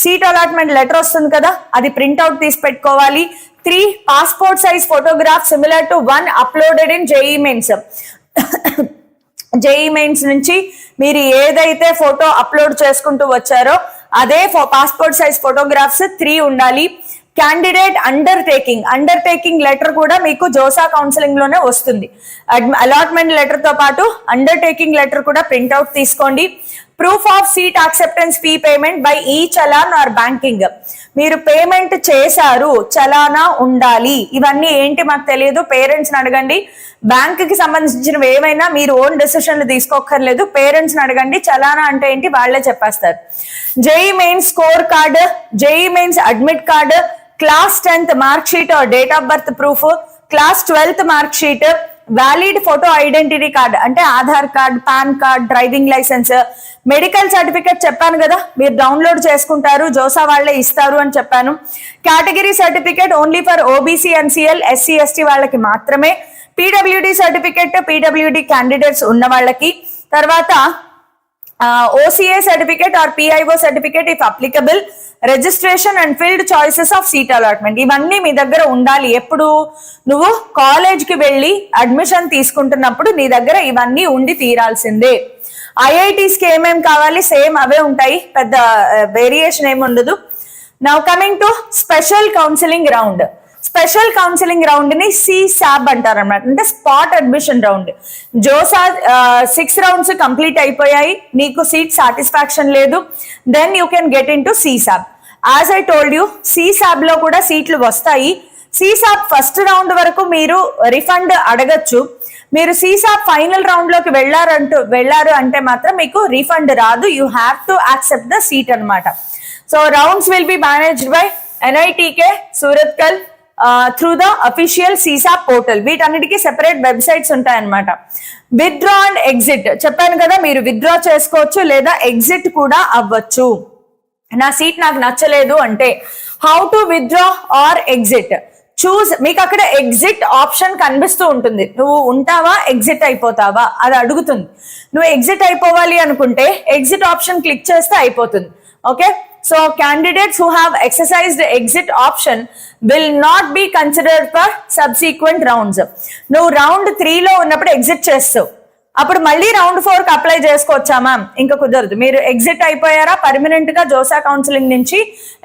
seat allotment letter వస్తుంది కదా, అది ప్రింట్అవుట్ తీసి పెట్టుకోవాలి. 3 passport size photograph similar to 1 uploaded in JEE mains. JEE mains నుంచి మీరు ఏదైతే ఫోటో అప్లోడ్ చేసుకుంటూ వచ్చారో అదే పాస్పోర్ట్ సైజ్ ఫోటోగ్రాఫ్స్ 3 ఉండాలి. క్యాండిడేట్ అండర్టేకింగ్ లెటర్ కూడా మీకు జోసా కౌన్సిలింగ్ లోనే వస్తుంది. అలాట్మెంట్ లెటర్ తో పాటు అండర్టేకింగ్ లెటర్ కూడా ప్రింట్అవుట్ తీసుకోండి. Proof of seat acceptance fee payment by ఈ చలాన్ ఆర్ బ్యాంకింగ్, మీరు పేమెంట్ చేశారు, చలానా ఉండాలి. ఇవన్నీ ఏంటి మాకు తెలియదు, పేరెంట్స్ ని అడగండి. బ్యాంక్ కి సంబంధించినవి ఏమైనా మీరు ఓన్ డెసిషన్లు తీసుకోక్కర్లేదు, పేరెంట్స్ ని అడగండి. చలానా అంటే ఏంటి వాళ్ళే చెప్పేస్తారు. JEE mains score card, JEE mains admit card, class 10th mark sheet or date of birth proof, class 12th mark sheet, valid photo identity card అంటే Aadhaar card, PAN card, driving licence, medical certificate చెప్పాను కదా మీరు download చేసుకుంటారు, JoSAA వాళ్ళే ఇస్తారు అని చెప్పాను. Category certificate only for OBC NCL SC ST వాళ్ళకి మాత్రమే. పీడబ్ల్యూడి సర్టిఫికేట్ పీడబ్ల్యూడి క్యాండిడేట్స్ ఉన్న వాళ్ళకి. తర్వాత OCA certificate or PIO certificate if applicable, registration and field choices of seat allotment, ఇవన్నీ మీ దగ్గర ఉండాలి. ఎప్పుడు నువ్వు కాలేజ్ కి వెళ్ళి అడ్మిషన్ తీసుకుంటున్నప్పుడు నీ దగ్గర ఇవన్నీ ఉండి తీరాల్సిందే. ఐఐటీస్ కి ఏమేమి కావాలి సేమ్ అవే ఉంటాయి, పెద్ద వేరియేషన్ ఏమి ఉండదు. Now coming to special counselling round. Special counselling round ని CSAB అంటారు అనమాట, అంటే spot admission round. JoSAA 6 rounds complete అయిపోయాయి, నీకు సీట్ సాటిస్ఫాక్షన్ లేదు, then you can get in to CSAB. As I told you, CSAB లో కూడా సీట్లు వస్తాయి. CSAB ఫస్ట్ రౌండ్ వరకు మీరు రిఫండ్ అడగచ్చు. మీరు CSAB ఫైనల్ రౌండ్ లోకి వెళ్ళారు అంటే మాత్రం మీకు రిఫండ్ రాదు, you have to accept the seat అనమాట. So rounds will be managed by NITK Surathkal through the official CSAB portal. వీటన్నిటికీ సెపరేట్ వెబ్సైట్స్ ఉంటాయన్నమాట. విత్డ్రా అండ్ ఎగ్జిట్ చెప్పాను కదా, మీరు విత్డ్రా చేసుకోవచ్చు లేదా ఎగ్జిట్ కూడా అవ్వచ్చు. నా సీట్ నాకు నచ్చలేదు అంటే how to withdraw or exit choose. మీకు అక్కడ ఎగ్జిట్ ఆప్షన్ కనిపిస్తూ ఉంటుంది, నువ్వు ఉంటావా ఎగ్జిట్ అయిపోతావా అది అడుగుతుంది. నువ్వు ఎగ్జిట్ అయిపోవాలి అనుకుంటే ఎగ్జిట్ ఆప్షన్ క్లిక్ చేస్తే అయిపోతుంది. Okay, so candidates who have exercised the exit option will not be considered for subsequent rounds. నువ్వు రౌండ్ 3 లో ఉన్నప్పుడు ఎగ్జిట్ చేస్తావు, అప్పుడు మళ్ళీ రౌండ్ 4 కి అప్లై చేసుకోవచ్చా మ్యామ్? ఇంకా కుదరదు. మీరు ఎగ్జిట్ అయిపోయారా, పర్మనెంట్ గా జోసా కౌన్సిలింగ్ నుంచి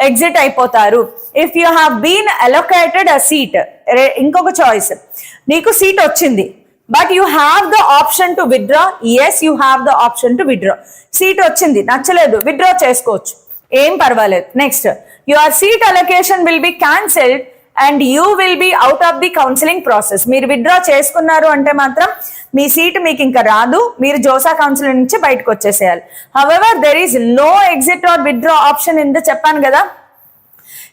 ఎగ్జిట్ అయిపోతారు. If you have been allocated a seat, ఇంకొక చాయిస్, నీకు సీట్ వచ్చింది but you have the option to withdraw. Yes, you have the option to withdraw. Seat వచ్చింది, నచ్చలేదు, విత్డ్రా చేసుకోవచ్చు, ఏం పర్వాలేదు. Next, your seat allocation will be cancelled and you will be out of the counselling process. మీరు withdraw చేసుకున్నారు అంటే మాత్రం మీ seat మీకు ఇంకా రాదు, మీరు జోసా కౌన్సిలింగ్ నుంచి బయటకు వచ్చేసేయాలి. However there is no exit or withdraw option in the చెప్పాను కదా.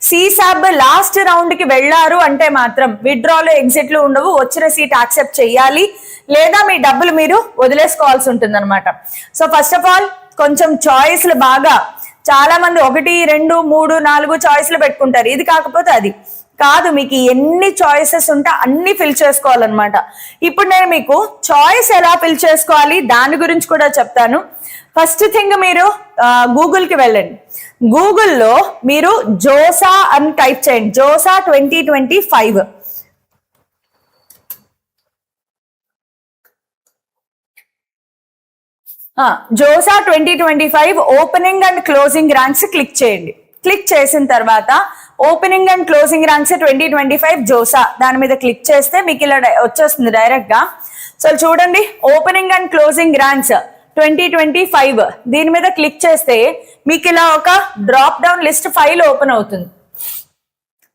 CSAB లాస్ట్ రౌండ్ కి వెళ్ళారు అంటే మాత్రం విత్డ్రాలు ఎగ్జిట్లు ఉండవు, వచ్చిన సీట్ యాక్సెప్ట్ చేయాలి లేదా మీ డబ్బులు మీరు వదిలేసుకోవాల్సి ఉంటుంది అనమాట. సో ఫస్ట్ ఆఫ్ ఆల్ కొంచెం చాయిస్లు బాగా, చాలా మంది 1, 2, 3, 4 చాయిస్లు పెట్టుకుంటారు, ఇది కాకపోతే అది కాదు, మీకు ఎన్ని చాయిసెస్ ఉంటే అన్ని ఫిల్ చేసుకోవాలన్నమాట. ఇప్పుడు నేను మీకు చాయిస్ ఎలా ఫిల్ చేసుకోవాలి దాని గురించి కూడా చెప్తాను. ఫస్ట్ థింగ్, మీరు గూగుల్కి వెళ్ళండి. గూగుల్లో మీరు జోసా అని టైప్ చేయండి, JoSAA 2025. JoSAA 2025 opening and closing ranks click చేయండి. క్లిక్ చేసిన తర్వాత opening and closing ranks 2025 JoSAA దాని మీద క్లిక్ చేస్తే మీకు ఇలా వచ్చేస్తుంది డైరెక్ట్ గా. సో చూడండి, ఓపెనింగ్ అండ్ క్లోజింగ్ ర్యాంక్స్ 2025 దీని మీద క్లిక్ చేస్తే మీకు ఇలా ఒక drop down list file open అవుతుంది.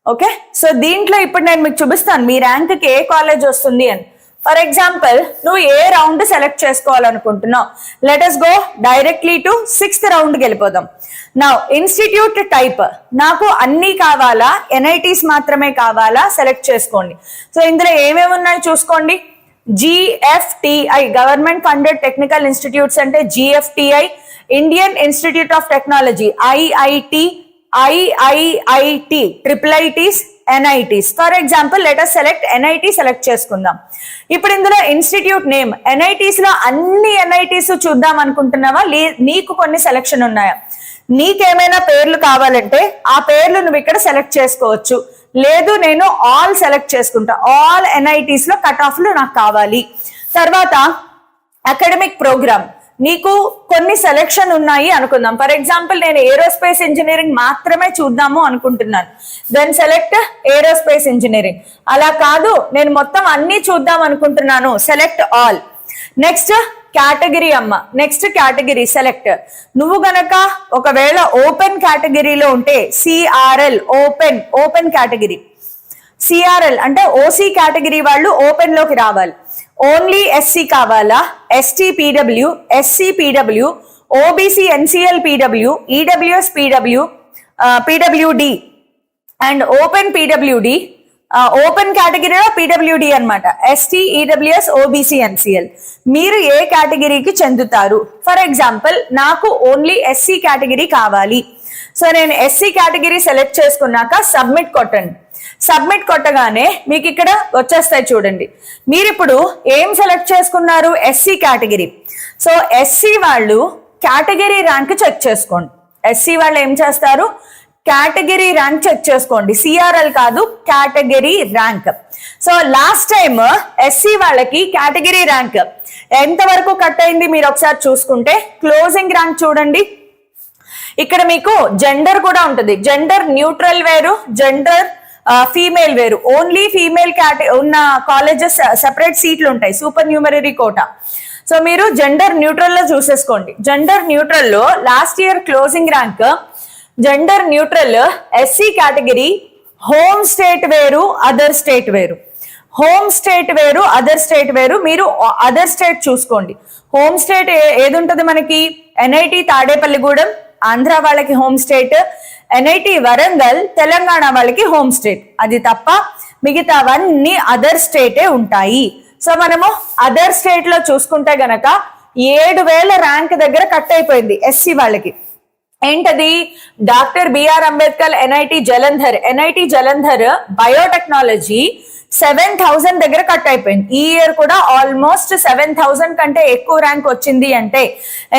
ఓకే, సో దీంట్లో ఇప్పుడు నేను మీకు చూపిస్తాను మీ ర్యాంక్ కి ఏ కాలేజ్ వస్తుంది అని. ఫర్ ఎగ్జాంపుల్, నువ్వు ఏ రౌండ్ సెలెక్ట్ చేసుకోవాలనుకుంటున్నావు. Let us go directly to 6th రౌండ్కి వెళ్ళిపోదాం. నా ఇన్స్టిట్యూట్ టైప్ నాకు అన్ని కావాలా, NITs మాత్రమే కావాలా, సెలెక్ట్ చేసుకోండి. సో ఇందులో ఏమేమి ఉన్నాయో చూసుకోండి. GFTI government funded technical institutes అంటే GFTI, Indian institute of technology IIT, IIITs, NITs. For example let us select NIT select చేసుకుందాం. ఇప్పుడు ఇందులో ఇన్స్టిట్యూట్ నేమ్ NITs లో అన్ని NITs చూద్దాం అనుకుంటున్నావా, నీకు కొన్ని సెలెక్షన్ ఉన్నాయా? నీకేమైనా పేర్లు కావాలంటే ఆ పేర్లు నువ్వు ఇక్కడ సెలెక్ట్ చేసుకోవచ్చు. లేదు నేను ఆల్ సెలెక్ట్ చేసుకుంటా, ఆల్ NITs లో కట్ ఆఫ్లు నాకు కావాలి. తర్వాత అకాడమిక్ ప్రోగ్రామ్, నీకు కొన్ని సెలెక్షన్ ఉన్నాయి అనుకుందాం. ఫర్ ఎగ్జాంపుల్ నేను ఏరోస్పేస్ ఇంజనీరింగ్ మాత్రమే చూద్దాము అనుకుంటున్నాను, దెన్ సెలెక్ట్ ఏరోస్పేస్ ఇంజనీరింగ్. అలా కాదు, నేను మొత్తం అన్ని చూద్దాం అనుకుంటున్నాను, సెలెక్ట్ ఆల్. నెక్స్ట్ కేటగిరీ అమ్మ, నెక్స్ట్ కేటగిరీ సెలెక్ట్. నువ్వు గనక ఒకవేళ ఓపెన్ కేటగిరీలో ఉంటే CRL ఓపెన్ కేటగిరీ. CRL అంటే OC కేటగిరీ వాళ్ళు ఓపెన్ లోకి రావాలి. ఓన్లీ SC కావాలా, ST PW, SC PW, OBC NCL PW, EWS PW, PWD and open PWD. Open కేటగిరీలో PWD అన్నమాట. ST, EWS, OBC, NCL. మీరు ఏ కేటగిరీకి చెందుతారు? ఫర్ ఎగ్జాంపుల్ నాకు ఓన్లీ SC కేటగిరీ కావాలి. సో నేను SC కేటగిరీ సెలెక్ట్ చేసుకున్నాక సబ్మిట్ కొట్టండి. సబ్మిట్ కొట్టగానే మీకు ఇక్కడ వచ్చేస్తాయి చూడండి. మీరు ఇప్పుడు ఏం సెలెక్ట్ చేసుకున్నారు? SC category. సో SC వాళ్ళు కేటగిరీ ర్యాంక్ చెక్ చేసుకోండి. SC వాళ్ళు ఏం చేస్తారు? కేటగిరీ ర్యాంక్ చెక్ చేసుకోండి. CRL కాదు, category rank. So last time SC వాళ్ళకి కేటగిరీ ర్యాంక్ ఎంత వరకు కట్ అయింది మీరు ఒకసారి చూసుకుంటే, క్లోజింగ్ ర్యాంక్ చూడండి. ఇక్కడ మీకు జెండర్ కూడా ఉంటుంది. జెండర్ న్యూట్రల్ వేరు, జెండర్ ఫీమేల్ వేరు. ఓన్లీ ఫీమేల్ ఉన్న కాలేజెస్ సెపరేట్ సీట్లు ఉంటాయి, సూపర్ న్యూమరీ కోటా. సో మీరు జెండర్ న్యూట్రల్ లో చూసేసుకోండి. జెండర్ న్యూట్రల్ లో last year closing rank gender neutral SC category home state వేరు, అదర్ స్టేట్ వేరు. హోమ్ స్టేట్ వేరు, అదర్ స్టేట్ వేరు. మీరు అదర్ స్టేట్ చూసుకోండి. హోమ్ స్టేట్ ఏది ఉంటుంది మనకి? NIT తాడేపల్లిగూడెం ఆంధ్ర వాళ్ళకి home state, NIT Warangal Telangana వాళ్ళకి హోమ్ స్టేట్. అది తప్ప మిగతావన్నీ అదర్ స్టేటే ఉంటాయి. సో మనము అదర్ స్టేట్ లో చూసుకుంటే గనక 7,000 ర్యాంక్ దగ్గర కట్ అయిపోయింది SC వాళ్ళకి. ఏంటది? Doctor BR Ambedkar NIT Jalandhar biotechnology 7,000 దగ్గర కట్ అయిపోయింది. ఈ ఇయర్ కూడా ఆల్మోస్ట్ 7,000 కంటే ఎక్కువ ర్యాంక్ వచ్చింది అంటే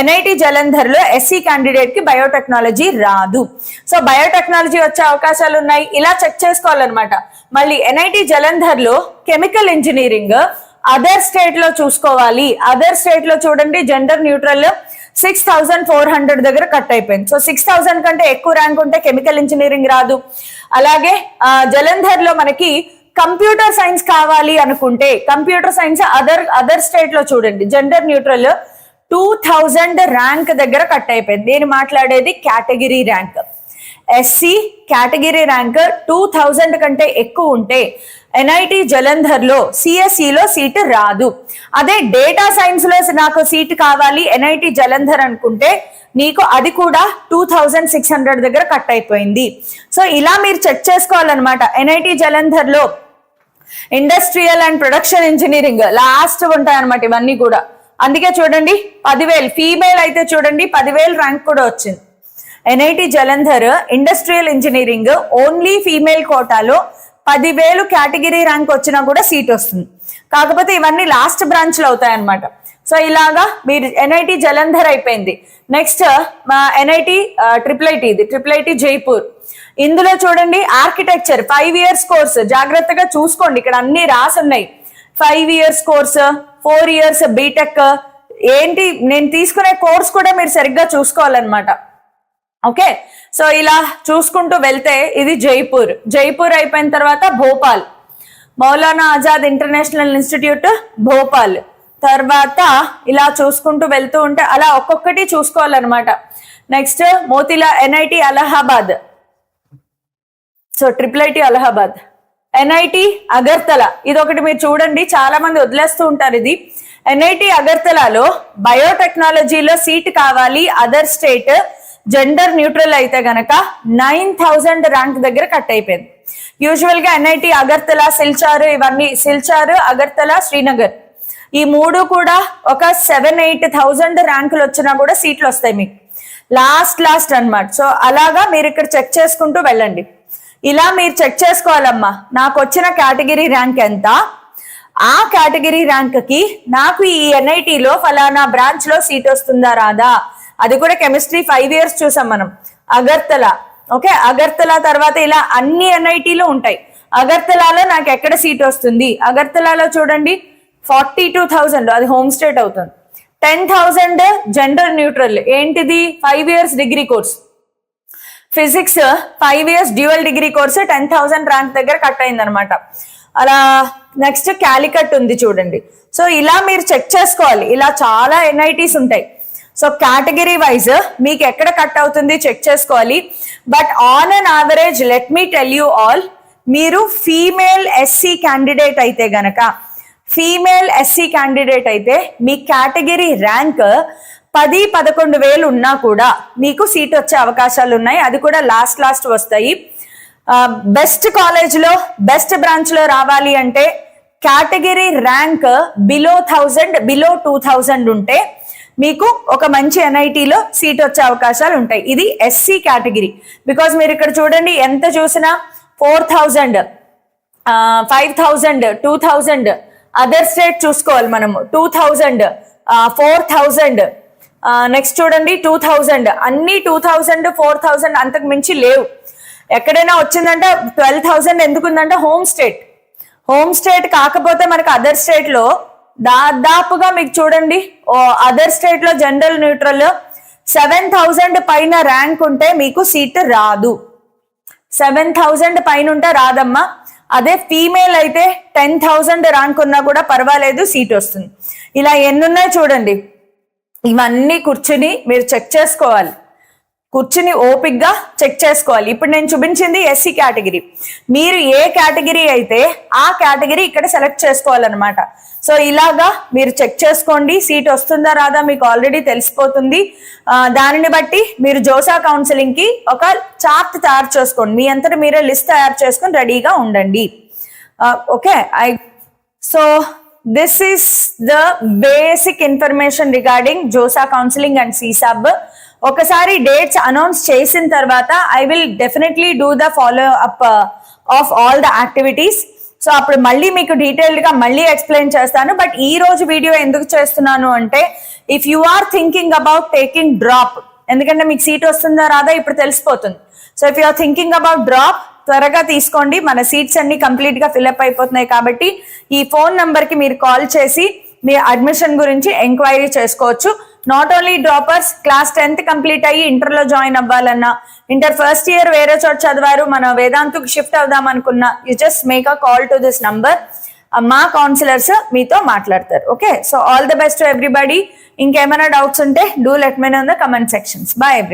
NIT జలంధర్ లో SC క్యాండిడేట్ కి బయోటెక్నాలజీ రాదు. సో బయోటెక్నాలజీ వచ్చే అవకాశాలు ఉన్నాయి. ఇలా చెక్ చేసుకోవాలన్నమాట. మళ్ళీ NIT జలంధర్ లో కెమికల్ ఇంజనీరింగ్ అదర్ స్టేట్ లో చూసుకోవాలి. అదర్ స్టేట్ లో చూడండి, జెండర్ న్యూట్రల్ 6,400 దగ్గర కట్ అయిపోయింది. సో 6,000 కంటే ఎక్కువ ర్యాంక్ ఉంటే కెమికల్ ఇంజనీరింగ్ రాదు. అలాగే జలంధర్ లో మనకి కంప్యూటర్ సైన్స్ కావాలి అనుకుంటే కంప్యూటర్ సైన్స్ అదర్ స్టేట్ లో చూడండి, జెండర్ న్యూట్రల్ 2,000 ర్యాంక్ దగ్గర కట్ అయిపోయింది. నేను మాట్లాడేది category rank. SC category rank 2,000 కంటే ఎక్కువ ఉంటే NIT జలంధర్ లో CSE లో సీట్ రాదు. అదే డేటా సైన్స్ లో నాకు సీట్ కావాలి NIT జలంధర్ అనుకుంటే నీకు అది కూడా 2,600 దగ్గర కట్ అయిపోయింది. సో ఇలా మీరు చెక్ చేసుకోవాలన్నమాట. NIT జలంధర్ లో industrial and production engineering last ఉంటాయి అనమాట ఇవన్నీ కూడా. అందుకే చూడండి 10,000 ఫీమేల్ అయితే చూడండి 10,000 ర్యాంక్ కూడా వచ్చింది. NIT Jalandhar industrial engineering only female కోటాలో 10,000 కేటగిరీ ర్యాంక్ వచ్చినా కూడా సీట్ వస్తుంది. కాకపోతే ఇవన్నీ లాస్ట్ బ్రాంచ్ లో అవుతాయి అనమాట. సో ఇలాగా మీరు NIT జలంధర్ అయిపోయింది. నెక్స్ట్ మా NIT ట్రిపుల్ ఐటీ జైపూర్. ఇందులో చూడండి ఆర్కిటెక్చర్ 5 years కోర్స్. జాగ్రత్తగా చూసుకోండి, ఇక్కడ అన్ని రాసి ఉన్నాయి. 5 years కోర్స్, 4 years బీటెక్, ఏంటి నేను తీసుకునే కోర్స్ కూడా మీరు సరిగ్గా చూసుకోవాలన్నమాట. ఓకే, సో ఇలా చూసుకుంటూ వెళ్తే ఇది జైపూర్ అయిపోయిన తర్వాత భోపాల్, మౌలానా ఆజాద్ ఇంటర్నేషనల్ ఇన్స్టిట్యూట్ భోపాల్, తర్వాత ఇలా చూసుకుంటూ వెళ్తూ ఉంటే అలా ఒక్కొక్కటి చూసుకోవాలన్నమాట. Next Motilal NIT Allahabad, so IIIT Allahabad, NIT Agartala, ఇది ఒకటి మీరు చూడండి, చాలా మంది వదిలేస్తూ ఉంటారు ఇది. NIT అగర్తలలో బయోటెక్నాలజీలో సీట్ కావాలి, అదర్ స్టేట్, జెండర్ న్యూట్రల్ అయితే గనక 9000 ర్యాంక్ దగ్గర కట్ అయిపోయింది. యూజువల్ గా NIT అగర్తల, సిల్చార్, అగర్తల, శ్రీనగర్ ఈ మూడు కూడా ఒక 7-8,000 ర్యాంకులు వచ్చినా కూడా సీట్లు వస్తాయి మీకు లాస్ట్ అన్నమాట. సో అలాగా మీరు ఇక్కడ చెక్ చేసుకుంటూ వెళ్ళండి. ఇలా మీరు చెక్ చేసుకోవాలమ్మా, నాకు వచ్చిన కేటగిరీ ర్యాంక్ ఎంత, ఆ కేటగిరీ ర్యాంక్ కి నాకు ఈ NITలో ఫలానా బ్రాంచ్ లో సీట్ వస్తుందా రాదా. అది కూడా కెమిస్ట్రీ 5 years చూసాం మనం. అగర్తల, ఓకే, అగర్తల తర్వాత ఇలా అన్ని NITలు ఉంటాయి. అగర్తలలో నాకు ఎక్కడ సీట్ వస్తుంది, అగర్తలలో చూడండి 42,000 అది హోమ్ స్టేట్ అవుతుంది. 10,000 జెండర్ న్యూట్రల్, ఏంటిది 5 years degree course, physics 5 years dual degree course 10,000 rank దగ్గర కట్ అయింది అనమాట. అలా నెక్స్ట్ క్యాలికట్ ఉంది చూడండి. సో ఇలా మీరు చెక్ చేసుకోవాలి, ఇలా చాలా NITs ఉంటాయి. సో కేటగిరీ వైజ్ మీకు ఎక్కడ కట్ అవుతుంది చెక్ చేసుకోవాలి. But on an average let me tell you all, మీరు ఫీమేల్ SC క్యాండిడేట్ అయితే గనక, ఫీమేల్ SC క్యాండిడేట్ అయితే మీ కేటగిరీ ర్యాంక్ 10-11 వేలు ఉన్నా కూడా మీకు సీట్ వచ్చే అవకాశాలు ఉన్నాయి. అది కూడా లాస్ట్ వస్తాయి. బెస్ట్ కాలేజ్లో బెస్ట్ బ్రాంచ్ లో రావాలి అంటే కేటగిరీ ర్యాంక్ బిలో 2000 ఉంటే మీకు ఒక మంచి NITలో సీట్ వచ్చే అవకాశాలు ఉంటాయి. ఇది SC కేటగిరీ. బికాజ్ మీరు ఇక్కడ చూడండి ఎంత చూసినా 4,000, 5,000, 2,000, అదర్ స్టేట్ చూసుకోవాలి మనము 2,000, 4,000, నెక్స్ట్ చూడండి 2,000, అన్ని 2,000, 4,000 అంతకు మించి లేవు. ఎక్కడైనా వచ్చిందంటే 12,000 ఎందుకుందంటే హోమ్ స్టేట్ కాకపోతే మనకు అదర్ స్టేట్ లో దాదాపుగా మీకు చూడండి అదర్ స్టేట్ లో జనరల్ న్యూట్రల్ 7,000 పైన ర్యాంక్ ఉంటే మీకు సీట్ రాదు. 7,000 పైన ఉంటే రాదమ్మా. అదే ఫీమేల్ అయితే 10,000 ర్యాంక్ ఉన్నా కూడా పర్వాలేదు, సీట్ వస్తుంది. ఇలా ఎన్నున్నాయి చూడండి, ఇవన్నీ కూర్చుని మీరు చెక్ చేసుకోవాలి, కూర్చుని ఓపిక్ గా చెక్ చేసుకోవాలి. ఇప్పుడు నేను చూపించింది SC కేటగిరీ. మీరు ఏ కేటగిరీ అయితే ఆ కేటగిరీ ఇక్కడ సెలెక్ట్ చేసుకోవాలన్నమాట. సో ఇలాగా మీరు చెక్ చేసుకోండి, సీట్ వస్తుందా రాదా మీకు ఆల్రెడీ తెలిసిపోతుంది. దానిని బట్టి మీరు జోసా కౌన్సిలింగ్ కి ఒక చార్ట్ తయారు చేసుకోండి, మీ అంతటా మీరే లిస్ట్ తయారు చేసుకొని రెడీగా ఉండండి. Okay, so this is the basic information regarding JoSAA counselling and CSAB. ఒకసారి డేట్స్ అనౌన్స్ చేసిన తర్వాత I will definitely do the follow up of all the activities. So అప్పుడు మళ్ళీ మీకు డీటెయిల్డ్ గా మళ్ళీ ఎక్స్ప్లెయిన్ చేస్తాను. బట్ ఈ రోజు వీడియో ఎందుకు చేస్తున్నాను అంటే, if you are thinking about taking drop, ఎందుకంటే మీకు సీట్ వస్తుందా రాదా ఇప్పుడు తెలిసిపోతుంది. So if you are thinking about drop, త్వరగా తీసుకోండి, మన సీట్స్ అన్ని కంప్లీట్ గా ఫిల్అప్ అయిపోతున్నాయి. కాబట్టి ఈ ఫోన్ నంబర్ కి మీరు కాల్ చేసి మీ అడ్మిషన్ గురించి ఎంక్వైరీ చేసుకోవచ్చు. Not only droppers, class 10th complete అయ్యి ఇంటర్లో జాయిన్ అవ్వాలన్నా, ఇంటర్ ఫస్ట్ ఇయర్ వేరే చోట చదివారు, మన వేదాంతకు షిఫ్ట్ అవుదాం అనుకున్నా, you just make a call to this number. మా కౌన్సిలర్స్ మీతో మాట్లాడతారు. Okay, so all the best to everybody. ఇంకేమైనా డౌట్స్ ఉంటే do let me know in the comment sections. Bye every